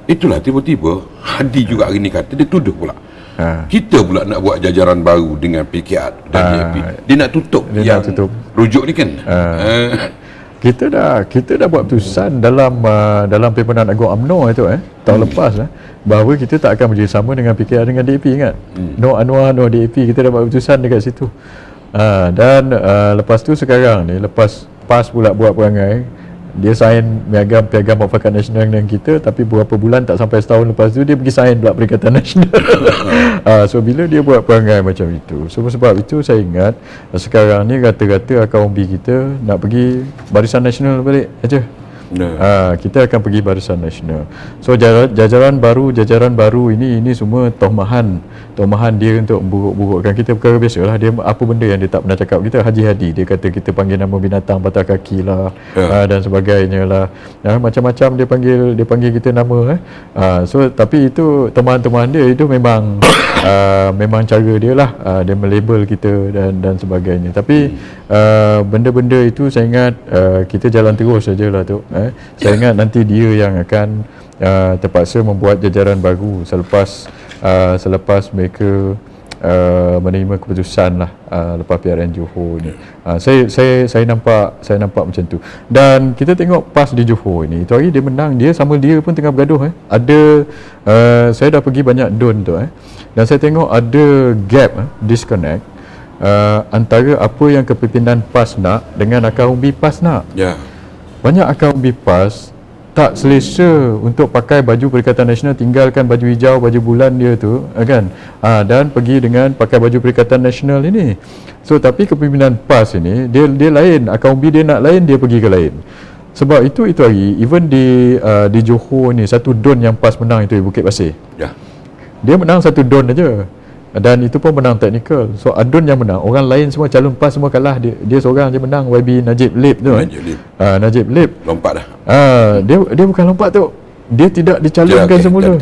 Itulah tiba-tiba Hadi juga hari ni kata dia tuduh pula kita pula nak buat jajaran baru dengan PKR dan DAP. Dia nak tutup yang rujuk ni kan. Kita dah buat keputusan dalam Pimpinan Agung UMNO itu tahun lepas bahawa kita tak akan bekerjasama dengan PKR dengan DAP, ingat. No Anwar, no DAP, kita dah buat keputusan dekat situ. Dan lepas tu sekarang ni, lepas PAS pula buat perangai, dia sign piagam Mufakat Nasional dengan kita, tapi beberapa bulan tak sampai setahun lepas tu dia pergi sign pula Perikatan Nasional. So bila dia buat perangai macam itu, so sebab itu saya ingat sekarang ni rata-rata akaun umbi kita nak pergi Barisan Nasional balik aja. Kita akan pergi Barisan Nasional. So jajaran baru ini semua tohmahan dia untuk buruk-burukkan kita. Perkara biasalah, dia apa benda yang dia tak pernah cakap kita. Haji Hadi dia kata kita panggil nama binatang patah kaki lah, dan sebagainya lah, macam-macam dia panggil kita nama. So tapi itu teman-teman dia itu memang cara dia lah, dia melabel kita dan sebagainya. Tapi benda-benda itu saya ingat kita jalan terus sajalah tu. Saya ingat nanti dia yang akan terpaksa membuat jajaran baru selepas mereka menerima keputusan lah lepas PRN Johor ni. Saya nampak macam tu. Dan kita tengok PAS di Johor ni, itu hari dia menang, dia sama dia pun tengah bergaduh. Saya dah pergi banyak DUN tu, dan saya tengok ada gap, disconnect antara apa yang kepimpinan PAS nak dengan akaun umbi PAS nak. Banyak akaun umbi PAS tak selesa untuk pakai baju Perikatan Nasional, tinggalkan baju hijau, baju bulan dia tu kan, dan pergi dengan pakai baju Perikatan Nasional ini. So tapi kepimpinan PAS ini dia lain, akaun umbi dia nak lain, dia pergi ke lain. Sebab itu hari even di Johor ni, satu DUN yang PAS menang itu di Bukit Pasir. Dia menang satu DUN aja, dan itu pun menang teknikal. So adun yang menang, orang lain semua calon PAS semua kalah, dia seorang je menang. YB Najib Lip tu, Najib Lip lompat dah. Dia bukan lompat tu, dia tidak dicalonkan semula.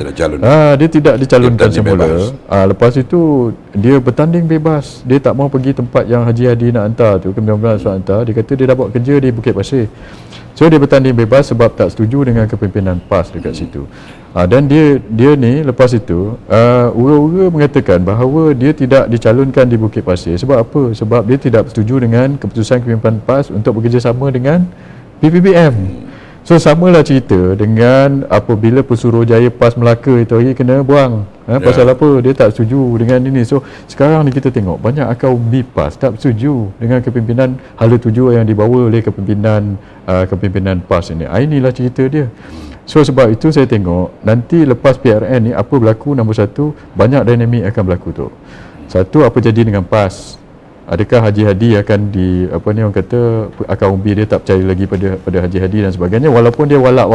Dia tidak dicalonkan semula. Lepas itu dia bertanding bebas. Dia tak mau pergi tempat yang Haji Hadi nak hantar tu, Kementerian Surat hantar. Dia kata dia dah buat kerja di Bukit Pasir. So dia bertanding bebas sebab tak setuju dengan kepimpinan PAS dekat situ. Dan dia ni lepas itu ura-ura mengatakan bahawa dia tidak dicalonkan di Bukit Pasir. Sebab apa? Sebab dia tidak setuju dengan keputusan kepimpinan PAS untuk bekerjasama dengan PPBM. So samalah cerita dengan apabila Pesuruhjaya PAS Melaka itu hari kena buang. Pasal apa? Dia tak setuju dengan ini. So sekarang ni kita tengok banyak akaun umbi PAS tak setuju dengan kepimpinan hala tuju yang dibawa oleh kepimpinan PAS ini. Inilah cerita dia. So sebab itu saya tengok nanti lepas PRN ni apa berlaku, nombor satu, banyak dinamik akan berlaku tu. Satu, apa jadi dengan PAS. adakah Haji Hadi akan di apa ni orang kata akan umbi dia tak percaya lagi pada Haji Hadi dan sebagainya, walaupun dia walak.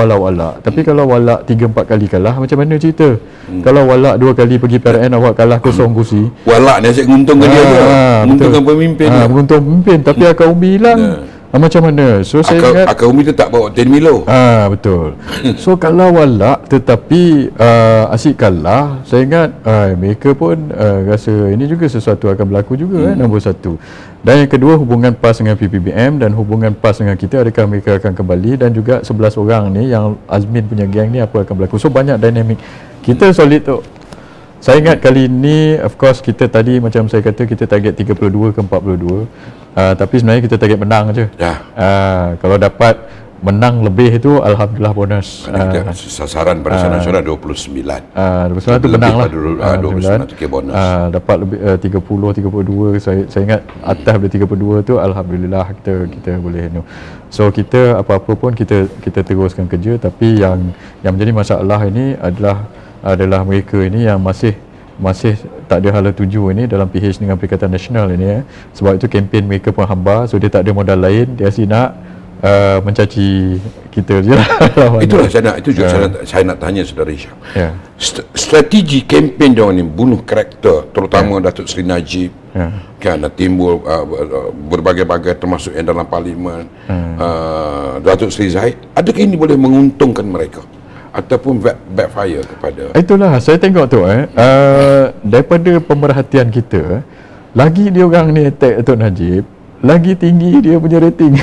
Tapi kalau walak 3-4 kali kalah, macam mana cerita? Kalau walak 2 kali pergi PRN awak kalah kosong kursi. Walak ni asyik menguntungkan dia tu. Menguntungkan pemimpin. Menguntungkan pemimpin, tapi akan umbi hilang. Macam mana? So saya ingat akar umi tu tak bawa 10 Milo. Betul. So kalau walak tetapi asyik kalah, saya ingat mereka pun rasa ini juga sesuatu akan berlaku juga nombor satu. Dan yang kedua, hubungan PAS dengan PPBM dan hubungan PAS dengan kita, adakah mereka akan kembali, dan juga 11 orang ni yang Azmin punya geng ni apa akan berlaku. So banyak dinamik. Kita solid tu. Saya ingat kali ini, of course, kita tadi macam saya kata kita target 32 ke 42. Tapi sebenarnya kita target menang je. Kalau dapat menang lebih itu, alhamdulillah bonus. Sasaran Barisan Nasional 29. 29 tu menang lah. 29 tu kira bonus. Dapat lebih 30, 32. Saya ingat atas dari 32 tu, alhamdulillah kita boleh ni. So kita apa-apa pun kita teruskan kerja, tapi yang menjadi masalah ini adalah mereka ini yang masih tak ada hala tuju ini dalam PH dengan Perikatan Nasional ini. Sebab itu kempen mereka pun hamba, so dia tak ada modal lain, dia asyik nak mencaci kita je. Itulah saya nak tanya Saudara Hisham. Strategi kempen dia ni bunuh karakter, terutama Datuk Seri Najib. Kan timbul berbagai-bagai, termasuk yang dalam parlimen. Datuk Seri Zahid, adakah ini boleh menguntungkan mereka ataupun backfire kepada? Itulah saya tengok tu daripada pemerhatian kita, lagi dia orang ni attack Datuk Najib, lagi tinggi dia punya rating.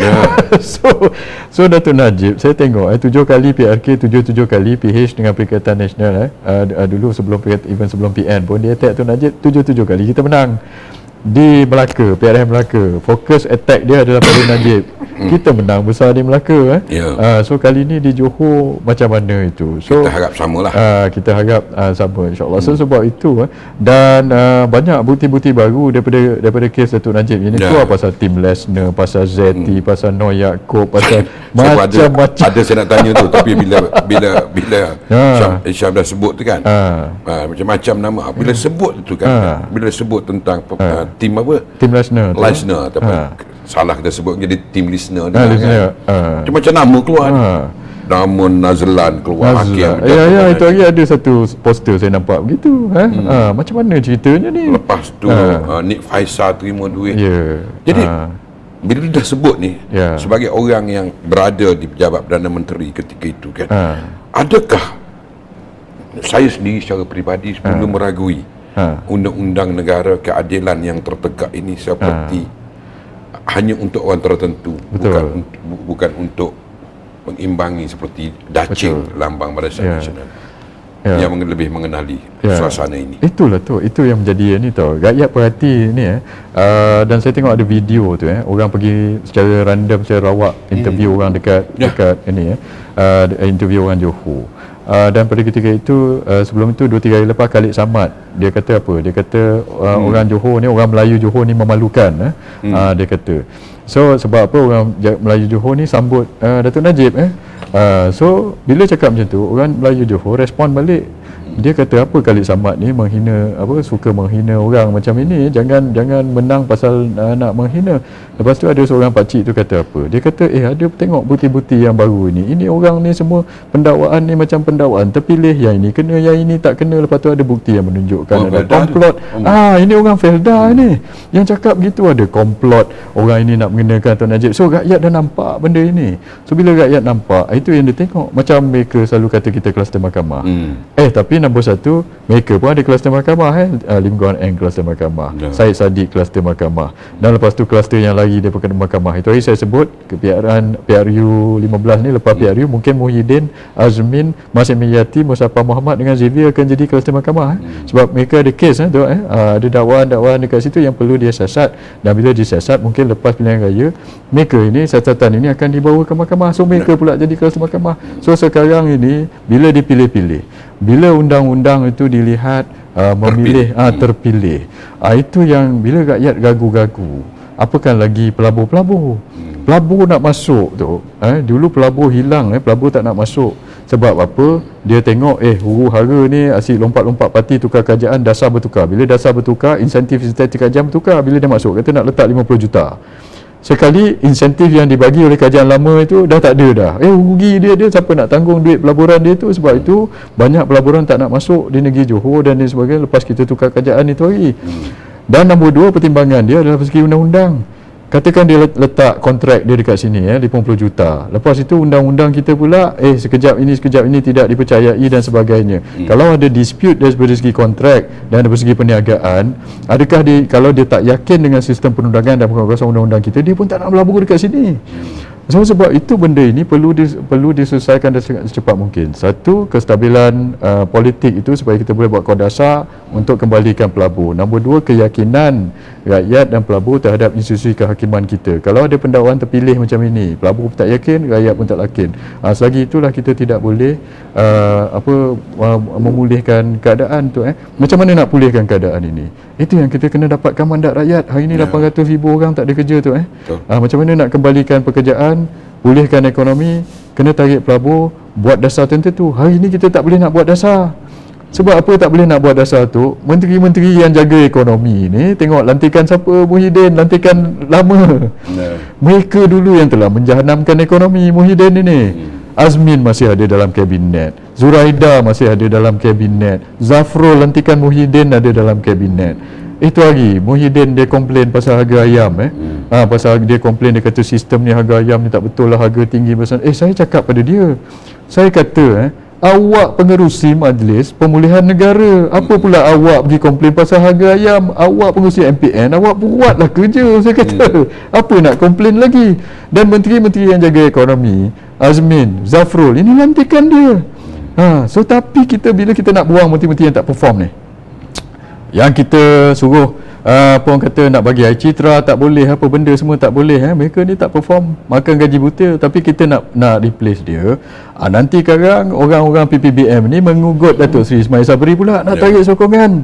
So Datuk Najib, saya tengok 7 kali PRK, 7 kali PH dengan Perikatan Nasional. Dulu sebelum PN pun dia attack Datuk Najib 7 kali, kita menang. Di Melaka, PRM Melaka, fokus attack dia adalah pada Najib. Kita menang besar di Melaka. So kali ni di Johor macam mana itu? So kita harap samalah. Kita harap sama, insyaAllah. So sebab itu dan banyak bukti-bukti baru daripada kes Datuk Najib ini. Tu pasal Tim Lesnar, pasal Zeti, pasal Noh Yaakob, pasal macam-macam. Ada saya nak tanya tu, tapi bila Syam dah sebut tu kan, macam-macam nama. Bila sebut tu kan, bila sebut tentang tim apa? Tim Lesnar. Salah kita sebut jadi tim listener. Macam nama keluar. Nama Nazlan keluar. Ya, itu hari ada satu poster saya nampak begitu. Macam mana ceritanya ni? Lepas tu Nik Faisal terima duit. Jadi bila dia dah sebut ni sebagai orang yang berada di pejabat Perdana Menteri ketika itu kan, adakah saya sendiri secara peribadi sebelum meragui undang-undang negara keadilan yang tertegak ini seperti hanya untuk orang tertentu, bukan untuk mengimbangi seperti Dacing, lambang Barisan Nasional yang lebih mengenali suasana ini. Itulah tu, itu yang menjadi ni tau. Rakyat perhati ni dan saya tengok ada video tu orang pergi secara random, secara rawak interview orang dekat ini interview orang Johor. Dan pada ketika itu, sebelum itu 2-3 hari lepas, Khalid Samad dia kata apa? Dia kata orang Johor ni, orang Melayu Johor ni memalukan. Dia kata. So sebab apa orang Melayu Johor ni sambut Datuk Najib. So bila cakap macam tu, orang Melayu Johor respon balik. Dia kata apa Khalid Samad ni menghina, suka menghina orang macam ini, jangan menang pasal nak menghina. Lepas tu ada seorang pakcik tu kata apa? Dia kata ada tengok bukti-bukti yang baru ni. Ini orang ni semua pendakwaan ni macam pendakwaan, terpilih yang ini kena, yang ini tak kena. Lepas tu ada bukti yang menunjukkan ada komplot. Ini orang Felda ni yang cakap gitu, ada komplot orang ini nak mengenakan Datuk Najib. So rakyat dah nampak benda ini. So bila rakyat nampak, itu yang dia tengok. Macam mereka selalu kata kita kluster mahkamah. Tapi nombor satu, mereka pun ada kluster mahkamah. Lim Guan Eng kluster mahkamah, Syed Saddiq kluster mahkamah, dan lepas tu kluster yang lagi daripada mahkamah. Itu hari saya sebut kepiaran PRU 15 ni, lepas PRU mungkin Muhyiddin, Azmin, Masih Miyati, Musaffar Muhammad dengan Xavier akan jadi kluster mahkamah. Sebab mereka ada kes ada dakwaan dekat situ yang perlu dia siasat, dan bila disiasat mungkin lepas pilihan raya, mereka ini siasatan ini akan dibawa ke mahkamah. So mereka pula jadi kluster mahkamah. So sekarang ini bila dipilih-pilih, bila undang-undang itu dilihat memilih terpilih, itu yang bila rakyat gagu-gagu. Apakah lagi pelabur nak masuk tu, dulu pelabur hilang, pelabur tak nak masuk. Sebab apa? Dia tengok huru hara ni asyik lompat-lompat parti tukar kerajaan, dasar bertukar. Bila dasar bertukar, insentif kerajaan bertukar. Bila dia masuk kata nak letak 50 juta. Sekali insentif yang dibagi oleh kerajaan lama itu dah tak ada dah. Rugi dia siapa nak tanggung duit pelaburan dia tu. Sebab itu banyak pelaburan tak nak masuk di negeri Johor dan sebagainya lepas kita tukar kerajaan itu hari. Dan nombor 2 pertimbangan dia adalah segi undang-undang. Katakan dia letak kontrak dia dekat sini 50 juta. Lepas itu undang-undang kita pula sekejap ini tidak dipercayai dan sebagainya. Kalau ada dispute dari segi kontrak dan dari segi perniagaan, adakah kalau dia tak yakin dengan sistem perundangan dan pengawasan undang-undang kita, dia pun tak nak berlabur dekat sini. Sebab itu benda ini perlu diselesaikan secepat mungkin. Satu, kestabilan politik itu supaya kita boleh buat kod dasar untuk kembalikan pelabur. Nombor 2, keyakinan rakyat dan pelabur terhadap institusi kehakiman kita. Kalau ada pendakwaan terpilih macam ini, pelabur tak yakin, rakyat pun tak yakin. Selagi itulah kita tidak boleh memulihkan keadaan tu. Macam mana nak pulihkan keadaan ini? Itu yang kita kena dapatkan mandat rakyat. Hari ini 800,000 orang tak ada kerja tu. Macam mana nak kembalikan pekerjaan, pulihkan ekonomi, kena tarik pelabur, buat dasar tertentu. Hari ini kita tak boleh nak buat dasar. Sebab apa tak boleh nak buat dasar tu? Menteri-menteri yang jaga ekonomi ni, tengok lantikan siapa? Muhyiddin, lantikan lama. Mereka dulu yang telah menjahanamkan ekonomi. Muhyiddin ini, Azmin masih ada dalam kabinet, Zuraida masih ada dalam kabinet, Zafrul lantikan Muhyiddin ada dalam kabinet. Itu hari Muhyiddin dia komplain pasal harga ayam pasal dia komplain, dia kata sistem ni harga ayam ni tak betul lah, harga tinggi pasal. Saya cakap pada dia, saya kata awak pengerusi Majlis Pemulihan Negara, apa pula awak pergi komplain pasal harga ayam? Awak pengerusi MPN, awak buatlah kerja. Saya kata apa nak komplain lagi? Dan menteri-menteri yang jaga ekonomi, Azmin, Zafrul, ini lantikan dia. So tapi bila kita nak buang menteri-menteri yang tak perform ni, yang kita suruh orang kata nak bagi high citra tak boleh, apa benda semua tak boleh, mereka ni tak perform, makan gaji buta, tapi kita nak replace dia. Nanti sekarang orang-orang PPBM ni mengugut Datuk Seri Ismail Sabri pula nak tarik sokongan.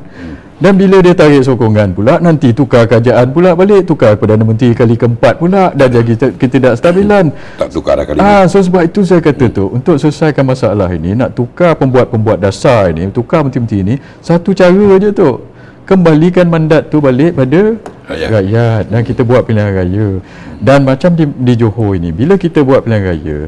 Dan bila dia tarik sokongan pula, nanti tukar kerajaan pula balik, tukar Perdana Menteri kali keempat pula, dan jadi ketidakstabilan. Tak tukar dah kali So sebab itu saya kata tu, untuk selesaikan masalah ini, nak tukar pembuat dasar ini, tukar menteri-menteri ini, satu cara je tu, kembalikan mandat tu balik pada rakyat dan kita buat pilihan raya. Dan macam di Johor ini, bila kita buat pilihan raya,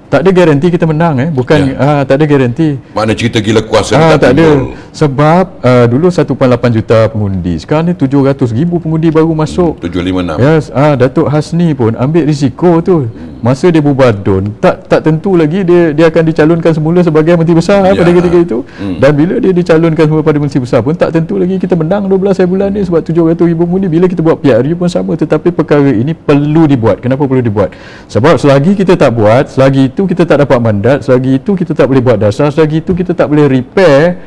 tak ada garanti kita menang bukan tak ada garanti. Mana cerita gila kuasa tak ada. Sebab dulu 1.8 juta pengundi, sekarang ni 700,000 pengundi baru masuk. 756. Yes, Datuk Hasni pun ambil risiko tu. Masa dia bubar DUN, tak tentu lagi dia akan dicalonkan semula sebagai menteri besar pada ketika itu. Dan bila dia dicalonkan semula pada menteri besar pun tak tentu lagi kita menang 12 bulan ni, sebab 700,000 pengundi. Bila kita buat PRU pun sama. Tetapi perkara ini perlu dibuat. Kenapa perlu dibuat? Sebab selagi kita tak buat, selagi itu kita tak dapat mandat, selagi itu kita tak boleh buat dasar, selagi itu kita tak boleh repair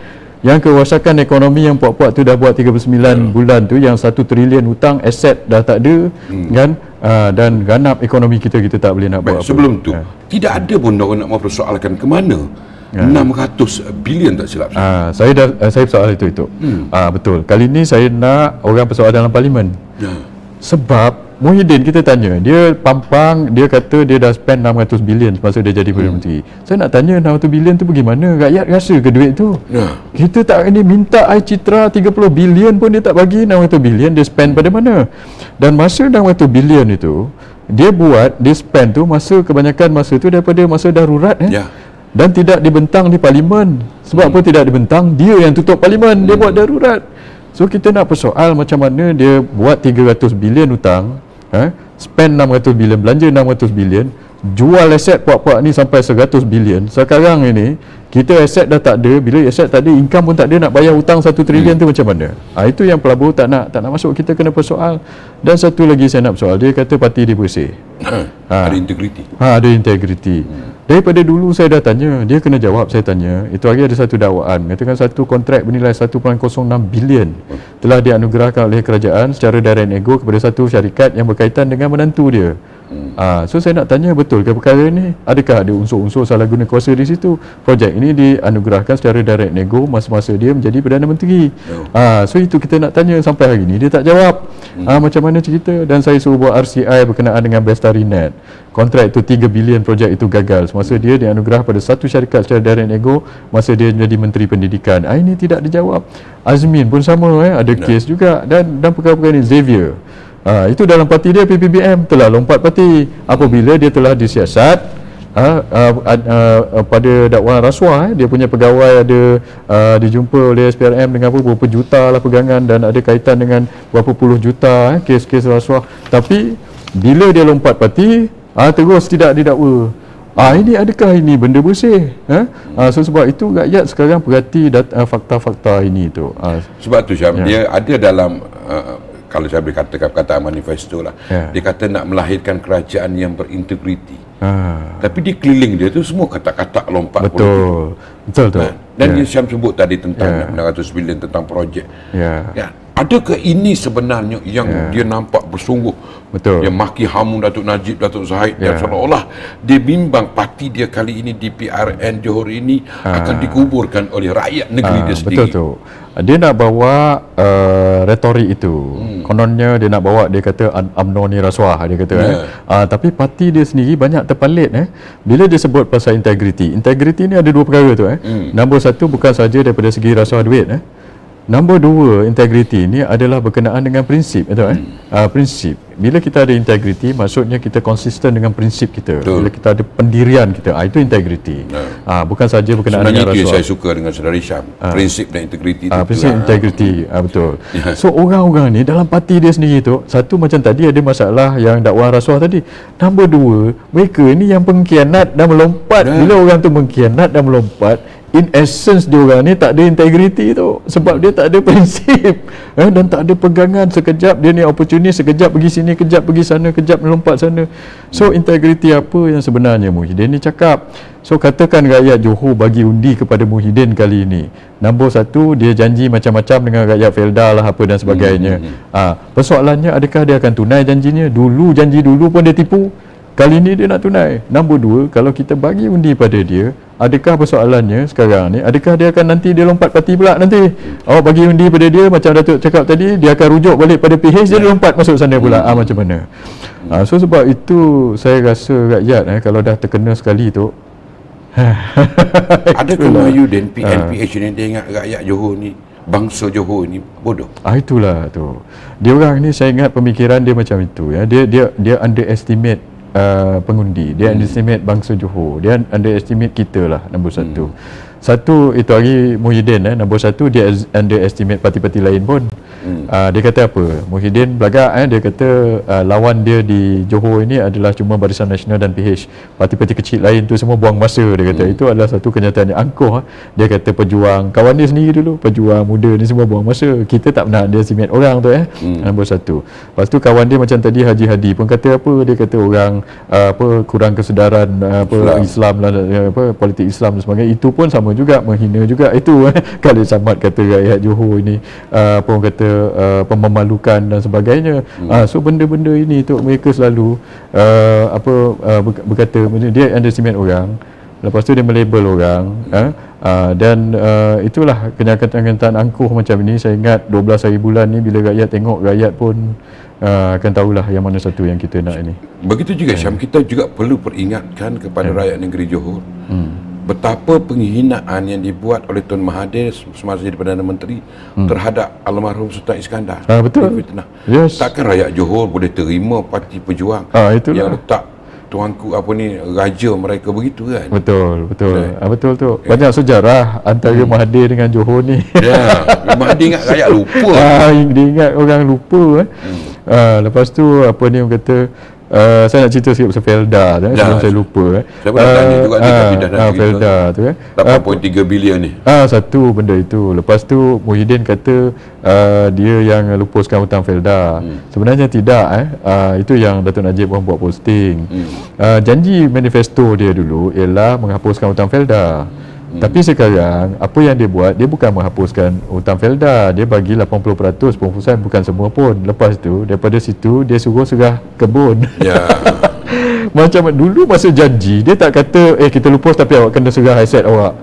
yang kerosakan ekonomi yang puak-puak tu dah buat 39 bulan tu, yang 1 trilion hutang, aset dah tak ada kan, dan ganap ekonomi kita tak boleh nak buat apa. Sebelum tu tidak ada pun orang nak mempersoalkan ke mana 600 bilion tak silap saya. Saya persoalan itu betul. Kali ni saya nak orang persoalan dalam parlimen. Sebab Muhyiddin kita tanya, dia pampang, dia kata dia dah spend 600 bilion semasa dia jadi Perdana Menteri. Saya nak tanya 600 bilion tu pergi mana? Rakyat rasa ke duit tu? Kita tak ini minta high citra 30 bilion pun dia tak bagi. 600 bilion dia spend pada mana? Dan masa 600 bilion itu dia spend tu kebanyakan masa tu daripada masa darurat dan tidak dibentang di parlimen. Sebab apa tidak dibentang? Dia yang tutup parlimen, dia buat darurat. So kita nak persoal macam mana dia buat 300 bilion hutang, spend 600 bilion, belanja 600 bilion, jual aset puak-puak ni sampai 100 bilion. Sekarang ini kita aset dah tak ada, bila aset tak ada, income pun tak ada, nak bayar hutang 1 trilion tu macam mana? Itu yang pelabur tak nak masuk, kita kena persoal. Dan satu lagi saya nak persoal, dia kata parti dia bersih. Ada integriti. Ada integriti. Daripada dulu saya dah tanya, dia kena jawab. Saya tanya, itu hari ada satu dakwaan, katakan satu kontrak bernilai 1.06 bilion telah dianugerahkan oleh kerajaan secara direct nego kepada satu syarikat yang berkaitan dengan menantu dia. So saya nak tanya, betul ke perkara ni? Adakah ada unsur-unsur salah guna kuasa di situ? Projek ini dianugerahkan secara direct nego masa-masa dia menjadi Perdana Menteri. So itu kita nak tanya, sampai hari ni dia tak jawab. Macam mana cerita? Dan saya suruh buat RCI berkenaan dengan Bestarinet. Kontrak itu 3 bilion, projek itu gagal semasa dia dianugerah pada satu syarikat secara direct nego masa dia menjadi Menteri Pendidikan. Ini tidak dijawab. Azmin pun sama, ada kes juga, dan perkara-perkara ni. Xavier, itu dalam parti dia PPBM telah lompat parti apabila dia telah disiasat pada dakwaan rasuah. Dia punya pegawai ada dijumpa oleh SPRM dengan berapa juta lah pegangan, dan ada kaitan dengan berapa puluh juta kes-kes rasuah. Tapi bila dia lompat parti, terus tidak didakwa. Ini adakah ini benda bersih? So sebab itu rakyat sekarang perhati fakta-fakta ini tu. Sebab tu Syam, dia ada dalam kalau saya boleh katakan perkataan manifesto lah, dia kata nak melahirkan kerajaan yang berintegriti. Tapi di keliling dia tu semua kata-kata lompat politik. Betul tu. Dan dia Syam sebut tadi tentang 600 bilion tentang projek. Adakah ini sebenarnya yang dia nampak bersungguh? Betul. Dia maki hamun Datuk Najib, Datuk Zahid, dan seolah-olah dia bimbang parti dia kali ini di PRN Johor ini akan dikuburkan oleh rakyat negeri dia sendiri. Betul tu. Dia nak bawa retorik itu. Kononnya dia nak bawa, dia kata UMNO ni rasuah, dia kata. Tapi parti dia sendiri banyak terpalit. Bila dia sebut pasal integriti ni ada dua perkara tu. Nombor satu, bukan saja daripada segi rasuah duit. Nombor dua, integriti ni adalah berkenaan dengan prinsip. Prinsip. Bila kita ada integriti, maksudnya kita konsisten dengan prinsip kita. Bila kita ada pendirian kita, itu integriti. Bukan saja berkenaan dengan rasuah. Sebenarnya itu saya suka dengan saudara Syam, prinsip dan integriti. Prinsip integriti, betul. So orang-orang ni dalam parti dia sendiri tu, satu macam tadi ada masalah yang dakwah rasuah tadi. Nombor dua, mereka ni yang pengkhianat dan melompat. Bila orang tu mengkhianat dan melompat, in essence dia orang ni tak ada integriti tu, sebab dia tak ada prinsip dan tak ada pegangan. Sekejap dia ni opportunist, sekejap pergi sini, kejap pergi sana, kejap melompat sana. So integriti apa yang sebenarnya Muhyiddin ni cakap? So katakan rakyat Johor bagi undi kepada Muhyiddin kali ini, nombor satu, dia janji macam-macam dengan rakyat Felda lah apa dan sebagainya. Persoalannya, adakah dia akan tunai janjinya? Janji dulu pun dia tipu, kali ini dia nak tunai. Nombor dua, kalau kita bagi undi pada dia, adakah persoalannya sekarang ni, adakah dia akan nanti dia lompat parti pula nanti? Bagi undi pada dia, macam Datuk cakap tadi, dia akan rujuk balik pada PH, dia lompat masuk sana pula. Macam mana? So sebab itu saya rasa rakyat kalau dah terkena sekali tu, adakah Mahyudin PNPH ni dia ingat rakyat Johor ni, bangsa Johor ni bodoh? Itulah tu. Dia orang ni, saya ingat pemikiran dia macam itu. Dia underestimate pengundi, dia underestimate bangsa Johor, dia underestimate kita lah. Nombor satu. Satu itu hari Muhyiddin, nombor satu dia underestimate parti-parti lain pun. Dia kata apa? Muhyiddin belagak, dia kata lawan dia di Johor ini adalah cuma Barisan Nasional dan PH. Parti-parti kecil lain tu semua buang masa, dia kata. Itu adalah satu kenyataan yang angkuh. Dia kata pejuang, kawan dia sendiri dulu, pejuang muda ni semua buang masa. Kita tak pernah underestimate orang tu. Nombor satu. Lepas tu kawan dia macam tadi Haji Hadi pun kata apa? Dia kata orang kurang kesedaran Islam lah, politik Islam dan sebagainya. Itu pun sama juga, menghina juga itu. Khalid Samad kata rakyat Johor ini apa kata memalukan dan sebagainya. So benda-benda ini tu mereka selalu berkata dia underestimate orang, lepas tu dia melabel orang, dan itulah kenyataan angkuh macam ini. Saya ingat 12 hari bulan ni, bila rakyat tengok, rakyat pun akan tahulah yang mana satu yang kita nak ini. Begitu juga Syam, kita juga perlu peringatkan kepada rakyat negeri Johor betapa penghinaan yang dibuat oleh Tun Mahathir semasa jadi Perdana Menteri terhadap almarhum Sultan Iskandar. Betul. Yes. Takkan rakyat Johor boleh terima parti pejuang yang letak tuanku raja mereka begitu kan? Betul. Betul tu. Banyak sejarah antara Mahathir dengan Johor ni. Mahathir ingat rakyat lupa. Dia ingat orang lupa. Lepas tu orang kata, saya nak cerita sikit pasal Felda sebelum saya lupa. Saya pun nak tanya juga Felda tu 8.3 bilion ni. Satu benda itu. Lepas tu Muhyiddin kata dia yang lupuskan hutang Felda. Sebenarnya tidak. Itu yang Datuk Najib pun buat posting. Janji manifesto dia dulu ialah menghapuskan hutang Felda. Tapi sekarang apa yang dia buat, dia bukan menghapuskan hutang Felda, dia bagi 80% penghapusan, bukan semua pun. Lepas tu daripada situ dia suruh serah kebun. Ya. Macam dulu masa janji dia tak kata kita lupus tapi awak kena serah aset awak.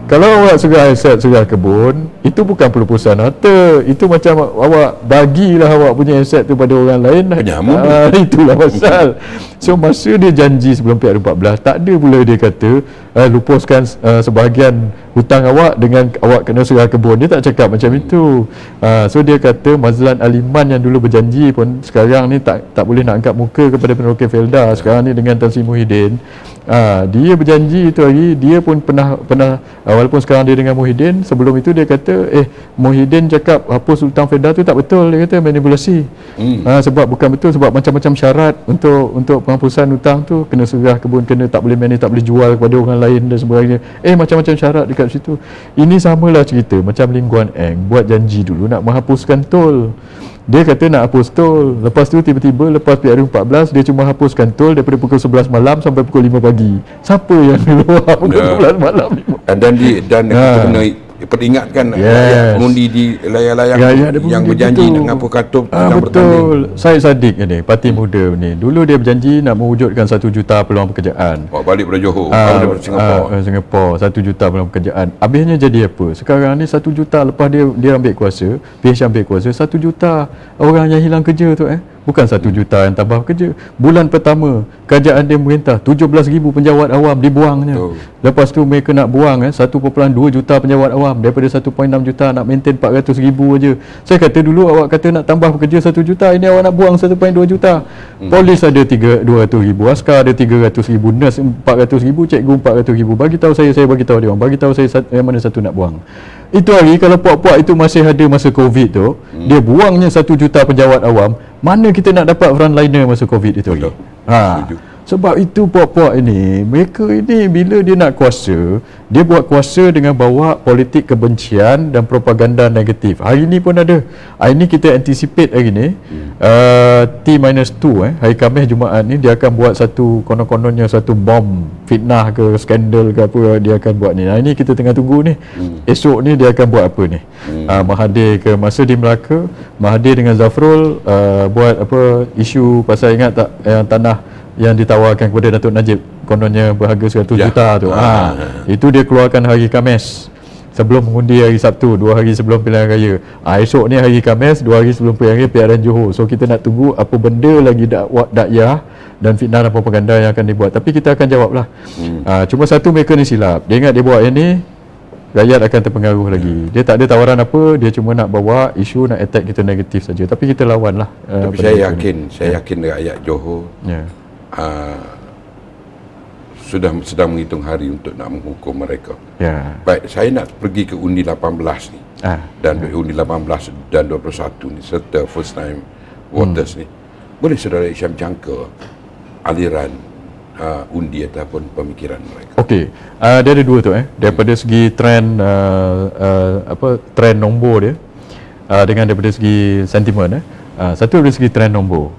Kalau awak serah aset, serah kebun, itu bukan pelupusan harta. Itu macam awak bagilah awak punya aset tu pada orang lain. Penyamun. Itulah pasal. So masa dia janji sebelum PR14, tak ada pula dia kata lupuskan sebahagian hutang awak dengan awak kena serah kebun. Dia tak cakap macam itu. So dia kata Mazlan Aliman yang dulu berjanji pun sekarang ni tak boleh nak angkat muka kepada peneroka Felda. Sekarang ni dengan Tan Sri Muhyiddin, dia berjanji itu hari, dia pun pernah walaupun sekarang dia dengan Muhyiddin, sebelum itu dia kata Muhyiddin cakap hapus hutang Felda tu tak betul, dia kata manipulasi. Sebab bukan betul, sebab macam-macam syarat untuk penghapusan hutang tu, kena serah kebun, kena tak boleh manage, tak boleh jual kepada orang lain dan sebagainya. Macam-macam syarat dekat situ. Ini samalah cerita macam Lim Guan Eng buat janji dulu nak menghapuskan tol. Dia kata nak hapus tol. Lepas tu tiba-tiba lepas PR14 dia cuma hapuskan tol daripada pukul 11 malam sampai pukul 5 pagi. Siapa yang keluar pukul 11 malam? Dan kita kena peringatkan rakyat mengundi di layar-layar yang berjanji nak ngapuskan tol. Betul. Syed Saddiq ni, Parti Muda ni, dulu dia berjanji nak mewujudkan 1 juta peluang pekerjaan. Balik pada Johor, daripada Singapura 1 juta peluang pekerjaan. Habisnya jadi apa? Sekarang ni 1 juta lepas dia ambil kuasa, PH ambil kuasa, 1 juta orang yang hilang kerja tu bukan 1 juta yang tambah kerja. Bulan pertama kerajaan dia merintah 17,000 penjawat awam dibuangnya. Lepas tu mereka nak buang 1.2 juta penjawat awam daripada 1.6 juta, nak maintain 400,000 aja. Saya kata dulu awak kata nak tambah pekerja 1 juta, ini awak nak buang 1.2 juta. Polis ada 200,000, askar ada 300,000, nurse 400,000, cikgu 400,000. Bagi tahu saya bagi tahu dia orang, bagi tahu saya yang mana satu nak buang. Itu hari kalau puak-puak itu masih ada masa Covid tu, dia buangnya 1 juta penjawat awam, mana kita nak dapat frontliner masa Covid itu lagi? Sebab itu puak-puak ini, mereka ini bila dia nak kuasa, dia buat kuasa dengan bawa politik kebencian dan propaganda negatif. Hari ini pun ada. Hari ini kita anticipate hari ini T-2 hari Khamis Jumaat ni dia akan buat satu konon-kononnya satu bom fitnah ke skandal ke apa dia akan buat ni. Hari ini kita tengah tunggu ni. Esok ni dia akan buat apa ni? Mahathir ke masa di Melaka, Mahathir dengan Zafrul buat apa isu pasal ingat tak yang tanah yang ditawarkan kepada Datuk Najib kononnya berharga 100 juta tu. Itu dia keluarkan hari Khamis sebelum mengundi hari Sabtu, 2 hari sebelum pilihan raya. Esok ni hari Khamis, 2 hari sebelum pilihan raya PRN Johor. So kita nak tunggu apa benda lagi dakwah dan fitnah dan propaganda yang akan dibuat. Tapi kita akan jawablah. Cuma satu mereka ni silap. Dia ingat dia buat yang ni, rakyat akan terpengaruh lagi. Dia tak ada tawaran apa, dia cuma nak bawa isu, nak attack kita negatif saja. Tapi kita lawan lah. Tapi saya yakin rakyat Johor sedang menghitung hari untuk nak menghukum mereka. Baik, saya nak pergi ke undi 18 ni. Dan undi 18 dan 21 ni serta first time voters ni. Boleh saudara Hisham jangka aliran undi ataupun pemikiran mereka? Okey, dia ada dua tu daripada segi trend trend nombor dia dengan daripada segi sentimen satu dari segi trend nombor.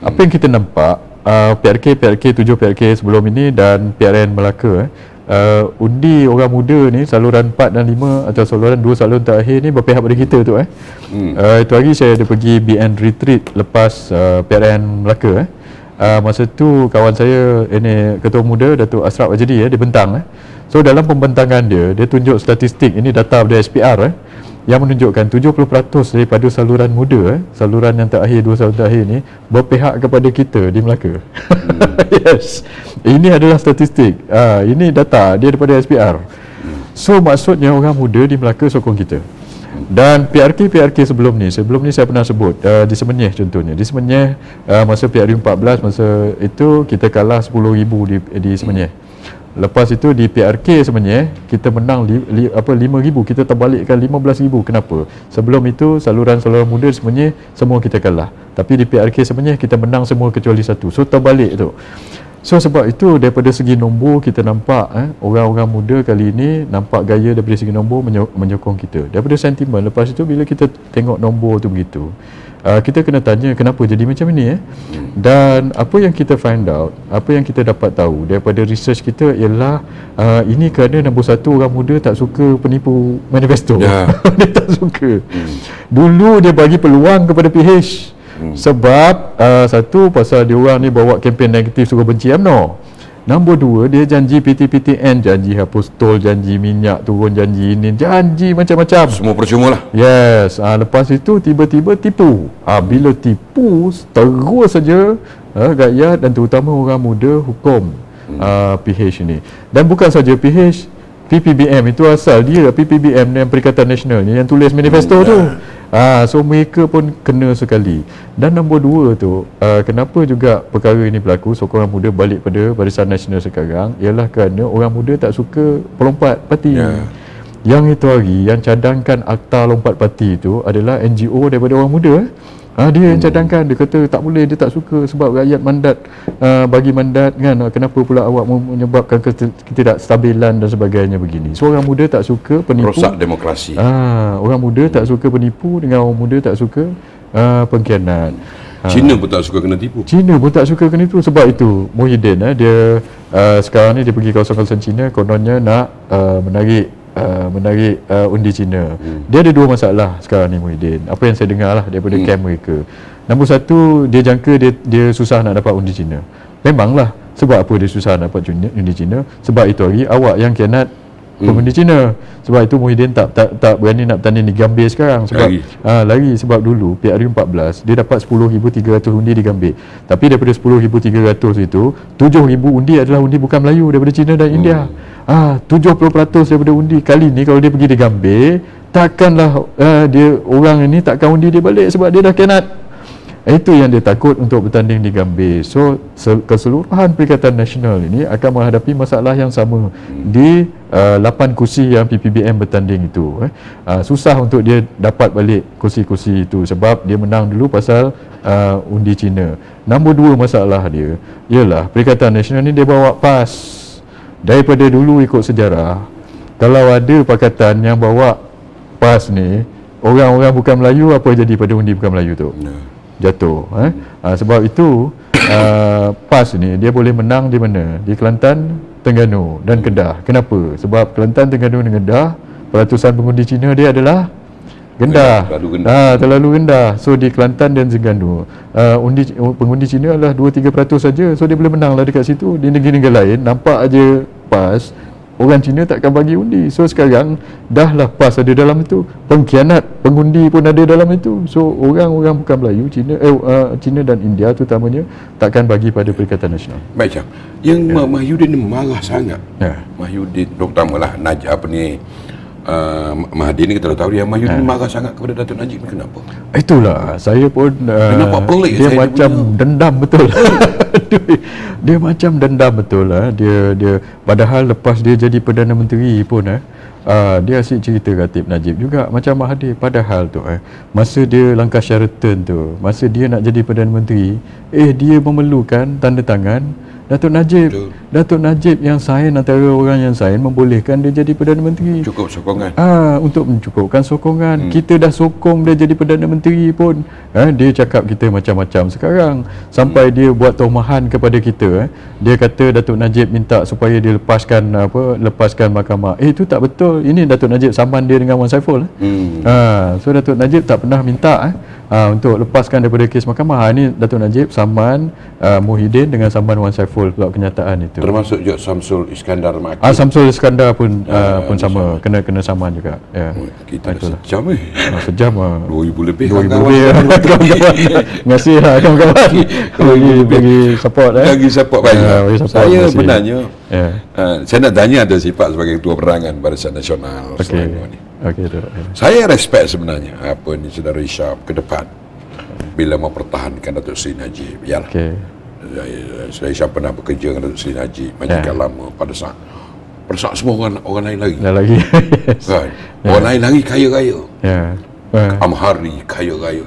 Apa yang kita nampak PRK 7 PRK sebelum ini dan PRN Melaka undi orang muda ni saluran 4 dan 5 atau saluran 2 saluran terakhir ni berpihak pada kita tu itu hari saya ada pergi BN retreat lepas PRN Melaka masa tu kawan saya ini ketua muda Datuk Asraf Ajdi dia bentang so dalam pembentangan dia tunjuk statistik, ini data dari SPR yang menunjukkan 70% daripada saluran muda saluran yang terakhir, 2 saluran terakhir ni berpihak kepada kita di Melaka. Yes, ini adalah statistik, ini data dia daripada SPR. So maksudnya orang muda di Melaka sokong kita. Dan PRK sebelum ni saya pernah sebut di Semenyih contohnya. Di Semenyih masa PR14 masa itu kita kalah 10,000 di Semenyih. Lepas itu di PRK Semenyih kita menang 5,000, kita terbalikkan 15,000. Kenapa? Sebelum itu saluran muda di Semenyih semua kita kalah. Tapi di PRK Semenyih kita menang semua kecuali satu. So terbalik tu. So sebab itu daripada segi nombor kita nampak orang-orang muda kali ini nampak gaya daripada segi nombor menyokong kita. Daripada sentimen lepas itu bila kita tengok nombor tu begitu, kita kena tanya kenapa jadi macam ini Dan apa yang kita find out, apa yang kita dapat tahu daripada research kita ialah ini kerana nombor satu orang muda tak suka penipu manifesto. Dia tak suka. Dulu dia bagi peluang kepada PH. Sebab satu pasal dia orang ni bawa kempen negatif suruh benci UMNO. Nombor dua, dia janji PTPTN, janji hapus tol, janji minyak turun, janji ini, janji macam-macam. Semua percuma lah. Yes. Lepas itu tiba-tiba tipu. Bila tipu terus saja rakyat dan terutama orang muda hukum PH ini. Dan bukan saja PH, PPBM itu asal dia, PPBM yang Perikatan Nasional ni yang tulis manifesto tu. So mereka pun kena sekali. Dan nombor dua tu, kenapa juga perkara ini berlaku, sokongan muda balik pada Barisan Nasional sekarang, ialah kerana orang muda tak suka pelompat parti. Yang itu hari yang cadangkan akta lompat parti itu adalah NGO daripada orang muda. Dia yang cadangkan, dia kata tak boleh, dia tak suka sebab rakyat mandat, bagi mandat kan, kenapa pula awak menyebabkan ketidakstabilan dan sebagainya begini. So orang muda tak suka penipu, rosak demokrasi. Orang muda tak suka penipu dengan orang muda tak suka pengkhianat. Cina pun tak suka kena tipu. Cina pun tak suka kena tipu. Sebab itu Muhyiddin dia sekarang ni dia pergi kawasan-kawasan Cina, kononnya nak menarik undi Cina. Dia ada dua masalah sekarang ni Muhyiddin. Apa yang saya dengar lah daripada camp mereka. Nombor satu, dia jangka dia susah nak dapat undi Cina. Memanglah. Sebab apa dia susah nak dapat undi Cina? Sebab itu hari awak yang khianat pengundi Cina. Sebab itu Muhyiddin tak berani nak bertanding di Gambir sekarang. Sebab lari sebab dulu PRU14 dia dapat 10,300 undi di Gambir. Tapi daripada 10,300 itu 7,000 undi adalah undi bukan Melayu daripada Cina dan India. 70% daripada undi. Kali ni kalau dia pergi di Gambir, takkanlah dia orang ini takkan undi dia balik sebab dia dah khianat. Itu yang dia takut untuk bertanding di Gambir. So keseluruhan Perikatan Nasional ini akan menghadapi masalah yang sama di 8 kursi yang PPBM bertanding itu. Susah untuk dia dapat balik kursi-kursi itu sebab dia menang dulu pasal undi Cina. Nombor dua masalah dia ialah Perikatan Nasional ni dia bawa PAS. Daripada dulu ikut sejarah, kalau ada pakatan yang bawa PAS ni, orang-orang bukan Melayu, apa jadi pada undi bukan Melayu tu? Jatuh. Sebab itu PAS ni dia boleh menang di mana? Di Kelantan, Terengganu dan Kedah. Kenapa? Sebab Kelantan, Terengganu dan Kedah, peratusan pengundi Cina dia adalah rendah. Terlalu rendah. So di Kelantan dan Terengganu pengundi Cina adalah 2-3% saja. So dia boleh menang lah dekat situ. Di negeri-negeri lain nampak aja PAS, orang Cina takkan bagi undi. So sekarang dah lah PAS ada dalam itu, pengkhianat pengundi pun ada dalam itu. So orang-orang bukan Melayu, Cina dan India terutamanya takkan bagi pada Perikatan Nasional. Baik, yang Mahyudin ni marah sangat. Mahyudin terutamanya Mahathir ni kita dah tahu dia Mahyudin marah sangat kepada Datuk Najib ni. Kenapa? Itulah saya pun kenapa pelik dia macam dendam betul. Dia macam dendam betul lah. Dia padahal lepas dia jadi Perdana Menteri pun dia asyik cerita Ratib Najib juga macam Mahathir. Padahal tu masa dia langkah Sheraton tu, masa dia nak jadi Perdana Menteri, dia memerlukan tanda tangan Datuk Najib. Betul. Datuk Najib yang sign, antara orang yang sign membolehkan dia jadi Perdana Menteri. Cukup sokongan. Untuk mencukupkan sokongan. Kita dah sokong dia jadi Perdana Menteri pun. Dia cakap kita macam-macam sekarang. Sampai dia buat tomahan kepada kita. Dia kata Datuk Najib minta supaya dia lepaskan mahkamah. Itu tak betul. Ini Datuk Najib saman dia dengan Wan Saiful. So Datuk Najib tak pernah minta untuk lepaskan daripada kes mahkamah. Ini Datuk Najib saman Muhyiddin dengan saman Wan Saiful pula kenyataan itu. Termasuk juga Samsul Iskandar Maki. Samsul Iskandar pun sama, kena saman juga. Kita dah sejam sejam 2,000 lebih. 2,000 lebih kawan-kawan. Terima kasih kawan-kawan bagi support. Bagi support banyak. Saya sebenarnya saya nak tanya ada sifat sebagai Ketua Penerangan Barisan Nasional Selangor ni. Saya respect sebenarnya apa ni Saudara Isyam ke depan bila mempertahankan Datuk Seri Najib. Yalah. Saudara Isyam pernah bekerja dengan Datuk Seri Najib majikan lama pada saat semua orang lain lagi. Kan? Orang lain lagi kaya-kaya. Amhari kaya-kaya.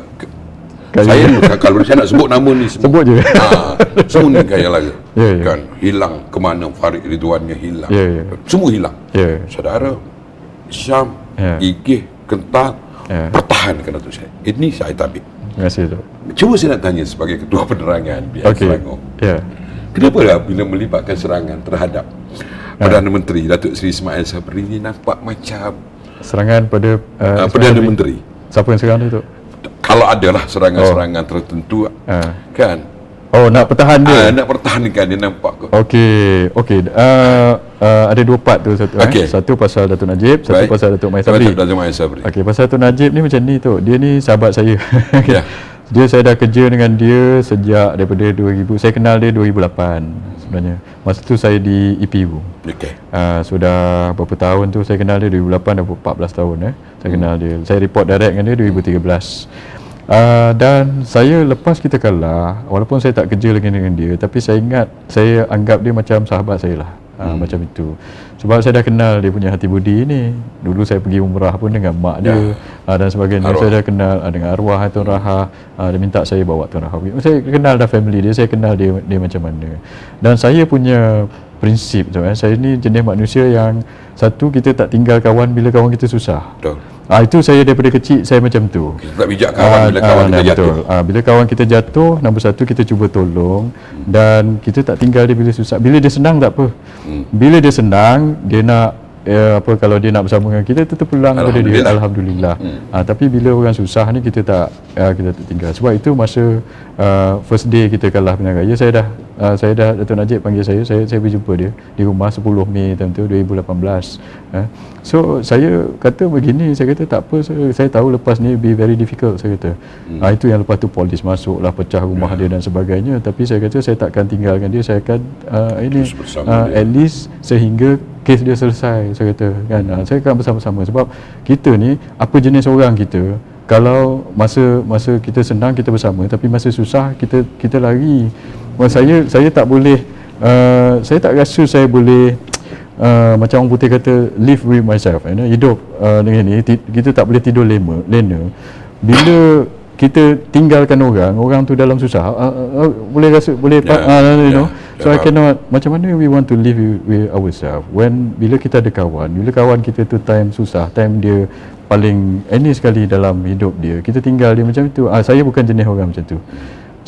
Saya kalau saya nak sebut nama ni sebut je. Semua ni gaya lagu. Ya. Kan hilang ke mana Farid Ridwannya hilang. Ya. Semua hilang. Ya. Saudara Syam, Igih, Kental pertahankan Datuk Syed. Ini saya tabik. Terima kasih tu. Cuba saya nak tanya sebagai Ketua Penerangan pihak Selangor. Ya. Kenapa lah bila melibatkan serangan terhadap Perdana Menteri Datuk Seri Ismail Sabri ni nampak macam serangan pada Perdana Menteri? Siapa yang serang dia tu? Kalau adalah serangan-serangan tertentu kan. Oh, nak pertahan dia. Nak pertahankan dia nampak kok. Okey. Ada dua part tu satu. Satu pasal Datuk Najib, satu pasal Datuk Mai Sabri. Datuk Mai Sabri. Okey, pasal Datuk Najib ni macam ni tu. Dia ni sahabat saya. Saya dah kerja dengan dia sejak daripada 2000. Saya kenal dia 2008 sebenarnya. Masa tu saya di EPU. Okey. Sudah berapa tahun tu saya kenal dia, 2008 dah 14 tahun saya kenal dia. Saya report direct dengan dia 2013. Dan saya lepas kita kalah, walaupun saya tak kerja lagi dengan dia, tapi saya anggap dia macam sahabat saya lah. Macam itu. Sebab saya dah kenal dia punya hati budi ni. Dulu saya pergi umrah pun dengan mak dia dan sebagainya. Saya dah kenal dengan arwah Tuan Raha. Dia minta saya bawa Tuan Raha. Saya kenal dah family dia, saya kenal dia macam mana. Dan saya punya prinsip tu, saya ni jenis manusia yang satu, kita tak tinggal kawan bila kawan kita susah. Betul. Itu saya daripada kecil saya macam tu. Kita tak bijak kawan bila kawan kita jatuh. Bila kawan kita jatuh, nombor satu kita cuba tolong, dan kita tak tinggal dia bila susah. Bila dia senang tak apa. Bila dia senang, dia nak kalau dia nak bersama dengan kita terpulang kepada dia, alhamdulillah. Tapi bila orang susah ni kita tak tinggal. Sebab itu masa first day kita kalah Pilihan Raya, saya dah Datuk Najib panggil saya pergi jumpa dia di rumah 10 Mei tahun tu 2018. So saya kata begini, saya kata tak apa, saya tahu lepas ni be very difficult, saya kata. Itu yang lepas tu polis masuk lah, pecah rumah dia dan sebagainya, tapi saya kata saya takkan tinggalkan dia, saya akan at least sehingga kes dia selesai, saya kata kan. Saya akan bersama-sama, sebab kita ni apa jenis orang kita, kalau masa kita senang kita bersama, tapi masa susah kita lari. Saya tak boleh, saya tak rasa saya boleh macam orang putih kata live with myself, hidup dengan ni. Kita tak boleh tidur lena bila kita tinggalkan orang tu dalam susah. Boleh rasa boleh so I cannot. Macam mana we want to live with ourselves bila kita ada kawan, bila kawan kita tu time susah, time dia paling ini sekali dalam hidup dia, kita tinggal dia macam itu. Saya bukan jenis orang macam tu.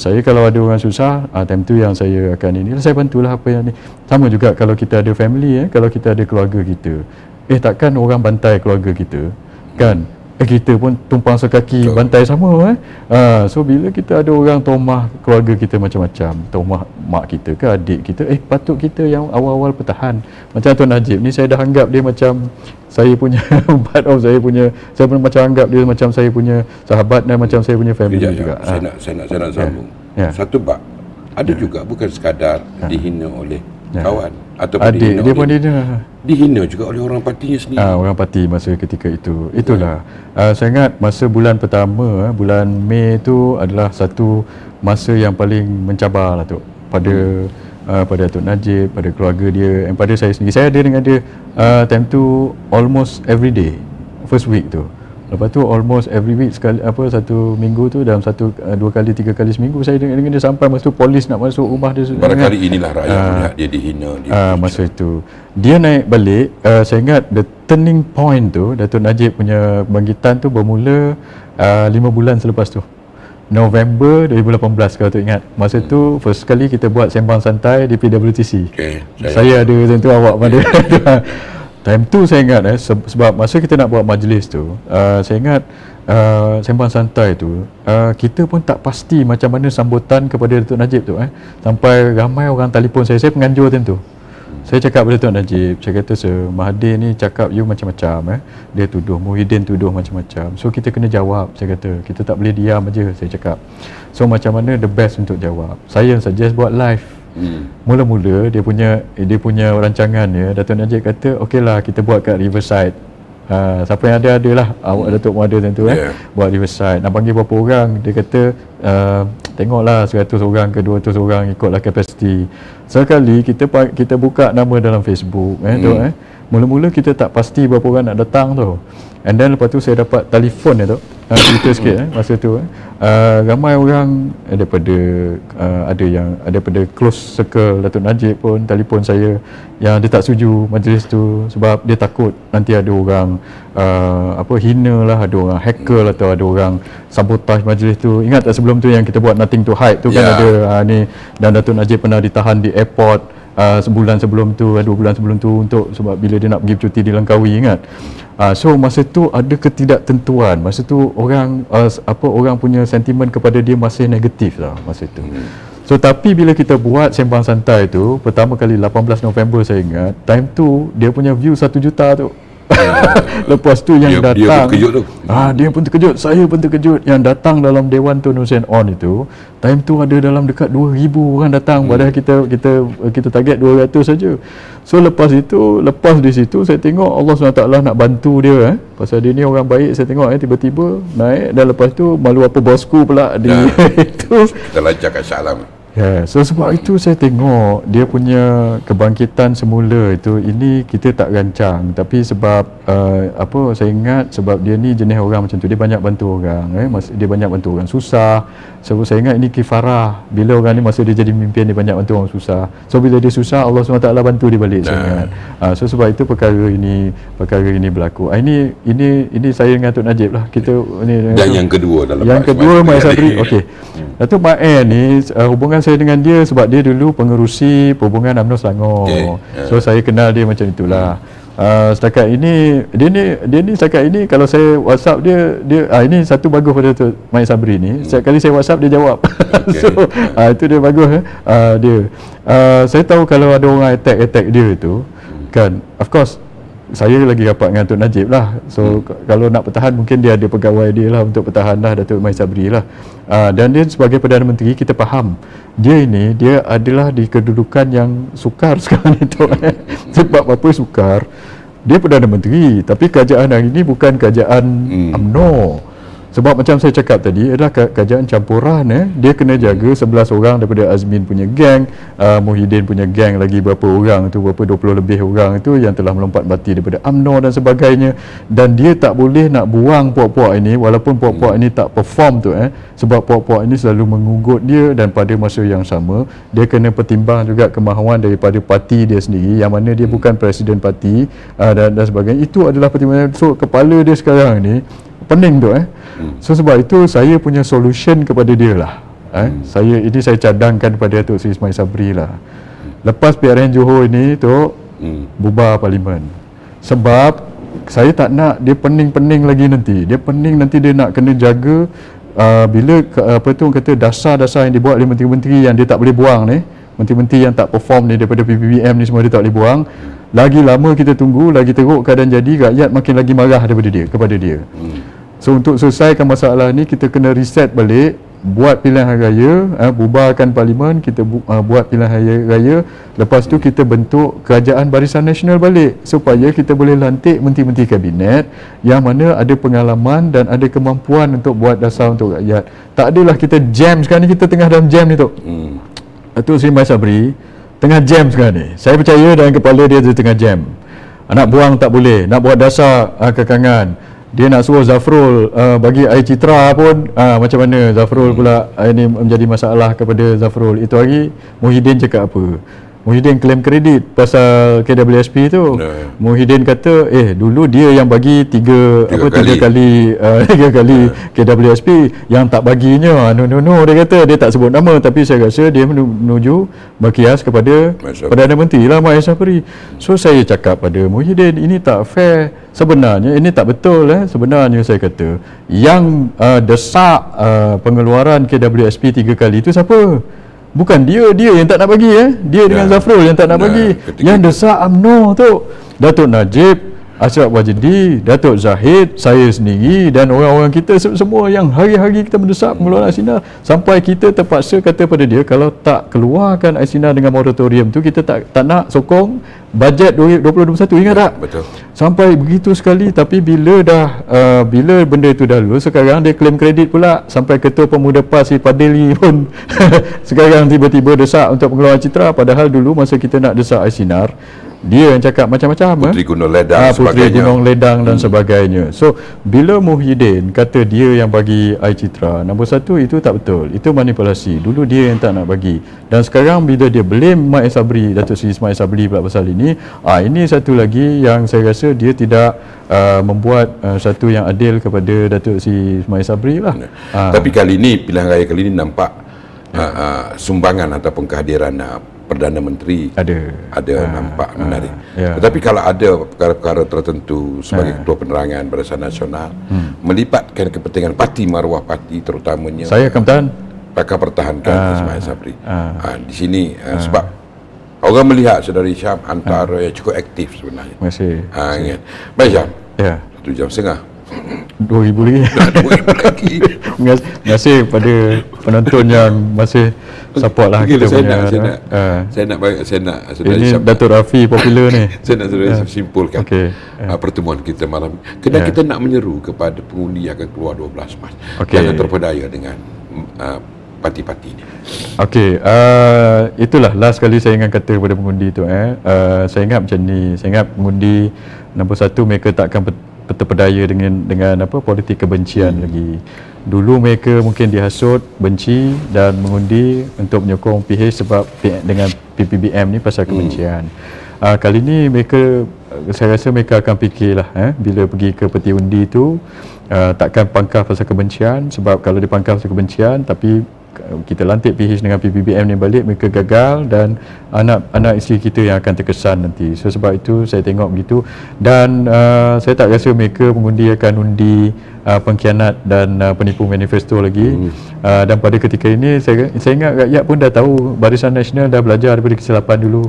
Saya kalau ada orang susah, time tu yang saya akan saya bantulah apa yang ni. Sama juga kalau kita ada family, kalau kita ada keluarga kita, takkan orang bantai keluarga kita kan. Kita pun tumpang sekaki bantai sama. So bila kita ada orang tomah keluarga kita macam-macam, tomah mak kita ke adik kita, patut kita yang awal-awal pertahan. Macam Tuan Najib ni, saya dah anggap dia macam saya punya part of saya pun macam anggap dia macam saya punya sahabat dan macam saya punya family juga. Saya nak sambung. Satu bab ada juga bukan sekadar dihina oleh kawan ataupun dihina juga oleh orang partinya sendiri. Orang parti masa ketika itu. Itulah. Saya ingat masa bulan pertama, bulan Mei tu adalah satu masa yang paling mencabar lah tu pada Datuk Najib, pada keluarga dia, dan pada saya sendiri. Saya ada dengan dia time tu almost every day, first week tu. Lepas tu almost every week sekali, satu minggu tu dalam 2 kali 3 kali seminggu saya dengan dia, sampai masa tu polis nak masuk rumah dia. Barangkali inilah rakyat melihat dia dihina. Masa itu dia naik balik. Saya ingat the turning point tu, Datuk Najib punya kebangkitan tu bermula 5 bulan selepas tu, November 2018 kalau tu ingat. Masa tu first kali kita buat sembang santai di PWTC. Saya ada macam tu, awak pada time tu saya ingat sebab masa kita nak buat majlis tu, saya ingat sembang santai tu, kita pun tak pasti macam mana sambutan kepada Datuk Najib tu. Sampai ramai orang telefon saya penganjur time tu. Saya cakap pada Datuk Najib, saya kata Mahathir ni cakap you macam-macam, dia tuduh, Muhyiddin tuduh macam-macam. So kita kena jawab, saya kata. Kita tak boleh diam aja, saya cakap. So macam mana the best untuk jawab? Saya suggest buat live. Mula-mula dia punya rancangan dia, Datuk Najib kata okeylah kita buat kat Riverside. Siapa yang ada lah, awak Datuk pun ada tentu buat Riverside. Nak panggil berapa orang, dia kata tengoklah 100 orang ke 200 orang, ikutlah kapasiti. Sekali kita buka nama dalam Facebook Mula-mula kita tak pasti berapa orang nak datang tu. And then lepas tu saya dapat telefon dia tu, cerita sikit masa tu ramai orang daripada daripada close circle Datuk Najib pun telefon saya yang dia tak setuju majlis tu sebab dia takut nanti ada orang hina lah, ada orang hacker lah, atau ada orang sabotage majlis tu. Ingat tak sebelum tu yang kita buat Nothing to Hide tu kan, ada ni, dan Datuk Najib pernah ditahan di airport sebulan sebelum tu, 2 bulan sebelum tu, untuk sebab bila dia nak pergi cuti di Langkawi, ingat. So masa tu ada ketidaktentuan, masa tu orang orang punya sentimen kepada dia masih negatif lah masa tu. So tapi bila kita buat Sembang Santai tu pertama kali 18 November, saya ingat time tu dia punya view 1 juta tu. Lepas tu yang datang, dia pun terkejut tu. Dia pun terkejut, saya pun terkejut. Yang datang dalam Dewan Tun Hussein On itu, time tu ada dalam dekat 2,000 orang datang, padahal kita target 200 saja. So lepas di situ saya tengok Allah SWT nak bantu dia pasal dia ni orang baik. Saya tengok tiba-tiba naik, dan lepas tu malu apa bosku pula di itu. Kita lancar kat Shah Alam. So sebab itu saya tengok dia punya kebangkitan semula itu, ini kita tak rancang, tapi sebab saya ingat sebab dia ni jenis orang macam tu, dia banyak bantu orang, dia banyak bantu orang susah. So saya ingat ini kifarah, bila orang ni masa dia jadi pemimpin dia banyak bantu orang susah, so bila dia susah Allah SWT bantu dia balik. Saya ingat so sebab itu perkara ini berlaku. Ini saya dengan Datuk Najib lah, kita ni. Dan yang kedua dalam Mai Sabri. Okey, Datuk Mai ni hubungan saya dengan dia sebab dia dulu pengerusi perhubungan UMNO Selangor. So saya kenal dia macam itulah. Setakat ini dia ni setakat ini kalau saya WhatsApp dia ini satu bagus pada Datuk Mai Sabri ni, setiap kali saya WhatsApp dia jawab. So itu dia bagus dia. Saya tahu kalau ada orang attack dia tu kan, of course saya lagi rapat dengan Datuk Najib lah. So kalau nak bertahan mungkin dia ada pegawai dia lah untuk bertahan lah, Datuk Mai Sabri lah. Dan dia sebagai Perdana Menteri, kita faham dia adalah di kedudukan yang sukar sekarang itu. Sebab apa sukar? Dia Perdana Menteri, tapi kerajaan hari ini bukan kerajaan UMNO. Sebab macam saya cakap tadi, adalah kerajaan campuran. Dia kena jaga 11 orang daripada Azmin punya geng, Muhyiddin punya geng lagi berapa orang tu, berapa 20 lebih orang itu yang telah melompat bati daripada UMNO dan sebagainya. Dan dia tak boleh nak buang puak-puak ini, walaupun puak-puak ini tak perform tu, sebab puak-puak ini selalu mengugut dia, dan pada masa yang sama dia kena pertimbang juga kemahuan daripada parti dia sendiri, yang mana dia bukan presiden parti dan sebagainya. Itu adalah pertimbangan. So kepala dia sekarang ni pening tu. So sebab itu saya punya solution kepada dia lah. Saya cadangkan kepada Datuk Seri Mai Sabri lah. Lepas PRN Johor ini tu bubar parlimen. Sebab saya tak nak dia pening-pening lagi nanti. Dia pening nanti, dia nak kena jaga bila kata dasar-dasar yang dibuat oleh menteri-menteri yang dia tak boleh buang ni, menteri-menteri yang tak perform ni daripada PPBM ni semua dia tak boleh buang. Lagi lama kita tunggu, lagi teruk keadaan jadi, rakyat makin lagi marah kepada dia. So untuk selesaikan masalah ni, kita kena reset balik, buat pilihan raya, bubarkan parlimen, kita buat pilihan raya. Lepas tu kita bentuk kerajaan Barisan Nasional balik, supaya kita boleh lantik menteri-menteri kabinet yang mana ada pengalaman dan ada kemampuan untuk buat dasar untuk rakyat. Tak adalah kita jam sekarang ni, kita tengah dalam jam ni tu. Datuk Seri Mai Sabri tengah jam sekarang ni. Saya percaya dalam kepala dia tengah jam. Nak buang tak boleh, nak buat dasar kekangan. Dia nak suruh Zafrul bagi air citra pun macam mana Zafrul pula ini menjadi masalah kepada Zafrul. Itu hari Muhyiddin cakap apa? Muhyiddin claim kredit pasal KWSP tu. Muhyiddin kata dulu dia yang bagi tiga kali KWSP, yang tak baginya no dia kata, dia tak sebut nama, tapi saya rasa dia menuju berkias kepada Perdana Menteri lah Mai Sabri. So saya cakap pada Muhyiddin, ini tak fair sebenarnya, ini tak betul. Sebenarnya saya kata yang desak pengeluaran KWSP 3 kali itu siapa? Bukan dia yang tak nak bagi. Dia dengan Zafrul yang tak nak bagi. Yang desak UMNO tu Datuk Najib, Ashraf Wajidi, Datuk Zahid, saya sendiri dan orang-orang kita semua yang hari-hari kita mendesak pengeluaran Aisinar, sampai kita terpaksa kata pada dia, kalau tak keluarkan Aisinar dengan moratorium tu, kita tak nak sokong bajet 2021. Ingat tak? Betul. Sampai begitu sekali. Tapi bila benda itu dah lalu, sekarang dia claim kredit pula. Sampai Ketua Pemuda PAS si Padeli pun sekarang tiba-tiba desak untuk pengeluaran citra, padahal dulu masa kita nak desak Aisinar, dia yang cakap macam-macam. Puteri Gunung Ledang Puteri sebagainya. Gunung Ledang dan sebagainya. So bila Muhyiddin kata dia yang bagi I Citra, nombor satu itu tak betul, itu manipulasi. Dulu dia yang tak nak bagi, dan sekarang bila dia blame Mak Sabri, Datuk Seri Ismail Sabri pula pasal ini, ini satu lagi yang saya rasa dia tidak membuat satu yang adil kepada Datuk Seri Ismail Sabri lah. Tapi kali ini, pilihan raya kali ini nampak sumbangan ataupun kehadiran Perdana Menteri ada nampak menarik. Tetapi kalau ada perkara-perkara tertentu sebagai Ketua Penerangan Barisan Nasional melibatkan kepentingan parti, maruah parti terutamanya, saya akan pertahankan Ismail Sabri. Di sini sebab orang melihat Saudara Syam antara yang cukup aktif sebenarnya. Terima kasih. Baik Syam. 1 jam setengah. 2,000 lagi. 2,000 lagi. Terima kasih pada penonton yang masih support lah kita punya. Saya nak ini Datuk Rafi popular ni. Saya nak simpulkan pertemuan kita malam ini. Kerana kita nak menyeru kepada pengundi yang akan keluar 12 Mac. Jangan terpedaya dengan parti-parti ni. Itulah last kali saya ingat kata kepada pengundi tu. Saya ingat macam ni. Saya ingat pengundi nombor satu, mereka takkan terpedaya dengan politik kebencian lagi. Dulu mereka mungkin dihasut, benci dan mengundi untuk menyokong PH sebab dengan PPBM ni pasal kebencian. Kali ni mereka, saya rasa mereka akan fikirlah bila pergi ke peti undi tu, takkan pangkal pasal kebencian, sebab kalau dipangkal pasal kebencian tapi kita lantik PH dengan PPBM ni balik, mereka gagal dan anak isteri kita yang akan terkesan nanti. So sebab itu saya tengok begitu, dan saya tak rasa mereka mengundi akan undi pengkhianat dan penipu manifesto lagi. Dan pada ketika ini saya ingat rakyat pun dah tahu Barisan Nasional dah belajar daripada kesilapan dulu.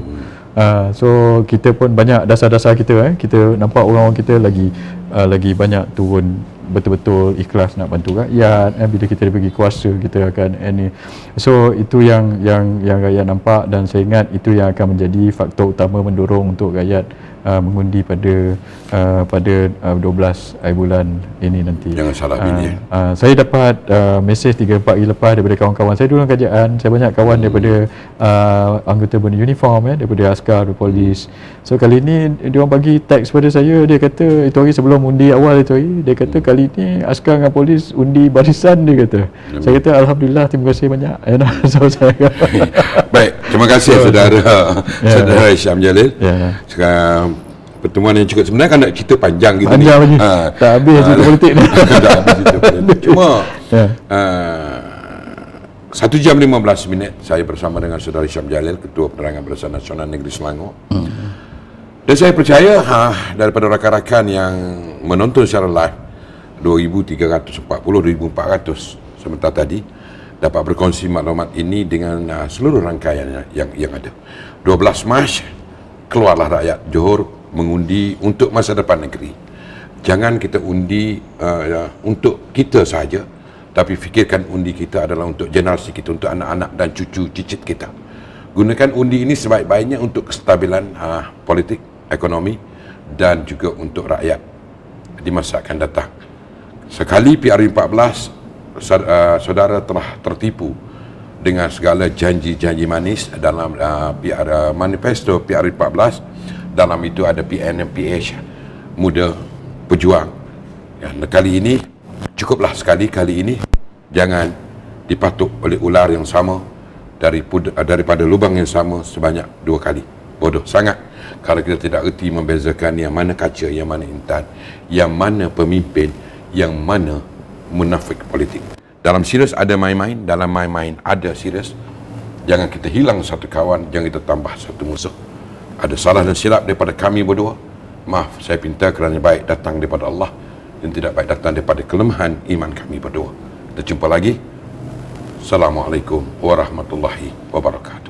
So kita pun banyak dasar-dasar kita kita nampak orang-orang kita lagi banyak turun betul-betul ikhlas nak bantu rakyat. Bila kita dibagi kuasa, kita akan so itu yang rakyat nampak, dan saya ingat itu yang akan menjadi faktor utama mendorong untuk rakyat mengundi pada 12 bulan ini nanti. Jangan salah pilih. Saya dapat mesej 3-4 hari lepas daripada kawan-kawan saya dulu kerajaan. Saya banyak kawan daripada anggota beruniform, daripada askar, daripada polis. So kali ni dia orang bagi teks pada saya, dia kata itu hari sebelum undi awal itu hari, dia kata kali ni askar dengan polis undi barisan, dia kata. Saya kata alhamdulillah, terima kasih banyak. So saya baik, terima kasih saudara Syam Jalil. Sekarang pertemuan yang cukup, sebenarnya kan nak cerita panjang gitu ni. Tak habis cerita politik ni. Tak habis cerita politik. Cuma 1 jam 15 minit saya bersama dengan saudara Syam Jalil, Ketua Penerangan Barisan Nasional Negeri Selangor. Dan saya percaya daripada rakan-rakan yang menonton secara live 2,340, 2,400 sebentar tadi dapat berkongsi maklumat ini dengan seluruh rangkaian yang ada. 12 Mac keluarlah rakyat Johor mengundi untuk masa depan negeri. Jangan kita undi untuk kita saja, tapi fikirkan undi kita adalah untuk generasi kita, untuk anak-anak dan cucu cicit kita. Gunakan undi ini sebaik-baiknya untuk kestabilan politik, ekonomi dan juga untuk rakyat di masa akan datang. Sekali PRU14 saudara telah tertipu dengan segala janji-janji manis dalam manifesto PRU14. Dalam itu ada PNMPH, Muda Pejuang. Kali ini cukuplah sekali, kali ini jangan dipatuk oleh ular yang sama daripada lubang yang sama sebanyak 2 kali. Bodoh sangat kalau kita tidak erti membezakan yang mana kaca, yang mana intan, yang mana pemimpin, yang mana munafik politik. Dalam serius ada main-main, dalam main-main ada serius. Jangan kita hilang satu kawan, jangan kita tambah satu musuh. Ada salah dan silap daripada kami berdua, maaf saya pinta, kerana baik datang daripada Allah dan tidak baik datang daripada kelemahan iman kami berdua. Kita jumpa lagi. Assalamualaikum warahmatullahi wabarakatuh.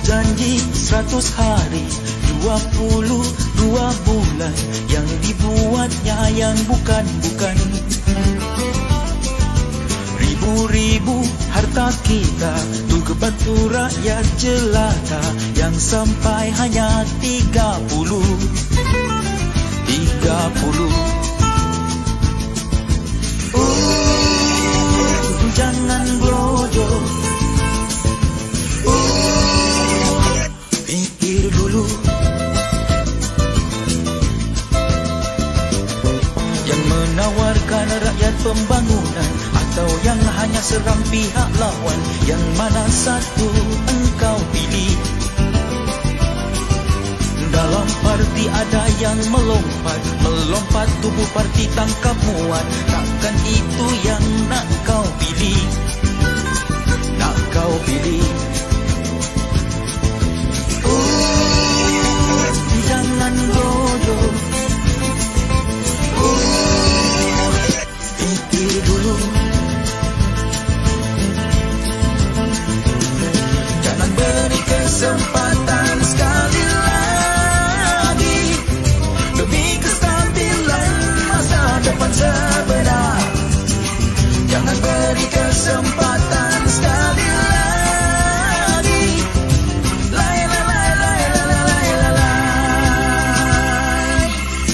Janji 100 hari, 22 bulan, yang dibuatnya yang bukan-bukan. ribu harta kita, tu kebantu rakyat jelata yang sampai hanya 30. Jangan blojo, pikir dulu. Yang menawarkan rakyat pembangunan atau yang hanya serang pihak lawan, yang mana satu engkau pilih? Dalam parti ada yang melompat tubuh parti tangkap muat. Takkan itu yang nak kau pilih? Jangan bodoh, pikir dulu. Jangan beri kesempatan sekali lagi demi kestabilan masa depan sebenar. Jangan beri kesempatan sekali lagi.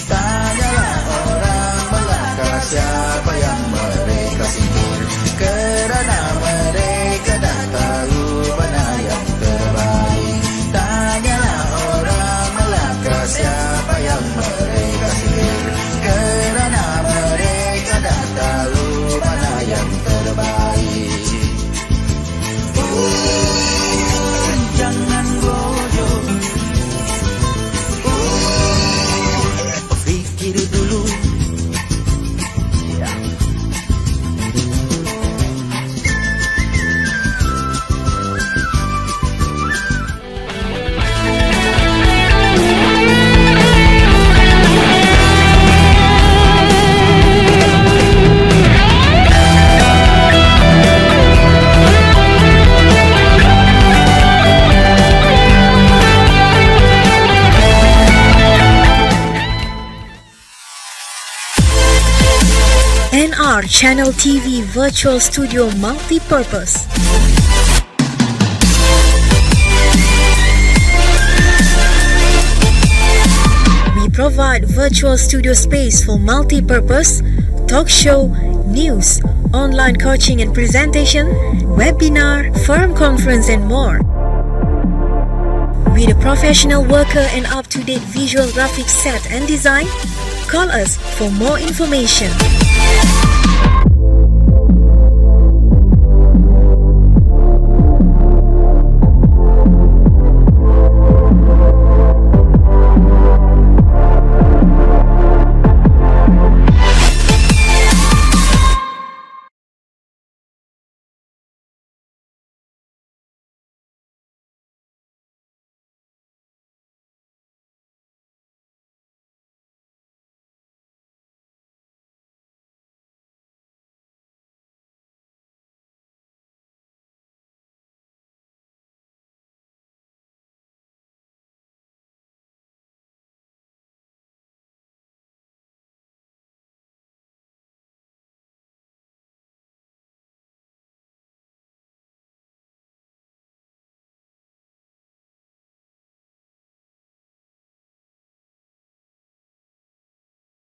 Tanyalah orang Melaka siapa yang mereka sindir, kerana mereka dah tahu mana yang terbaik. Tanyalah orang Melaka siapa yang mereka sindir, kerana mereka dah tahu mana yang terbaik. Jangan bodoh, pikir dulu. NR Channel TV Virtual Studio Multi-Purpose. We provide virtual studio space for multi-purpose, talk show, news, online coaching and presentation, webinar, forum conference and more. With a professional worker and up-to-date visual graphics set and design, call us for more information.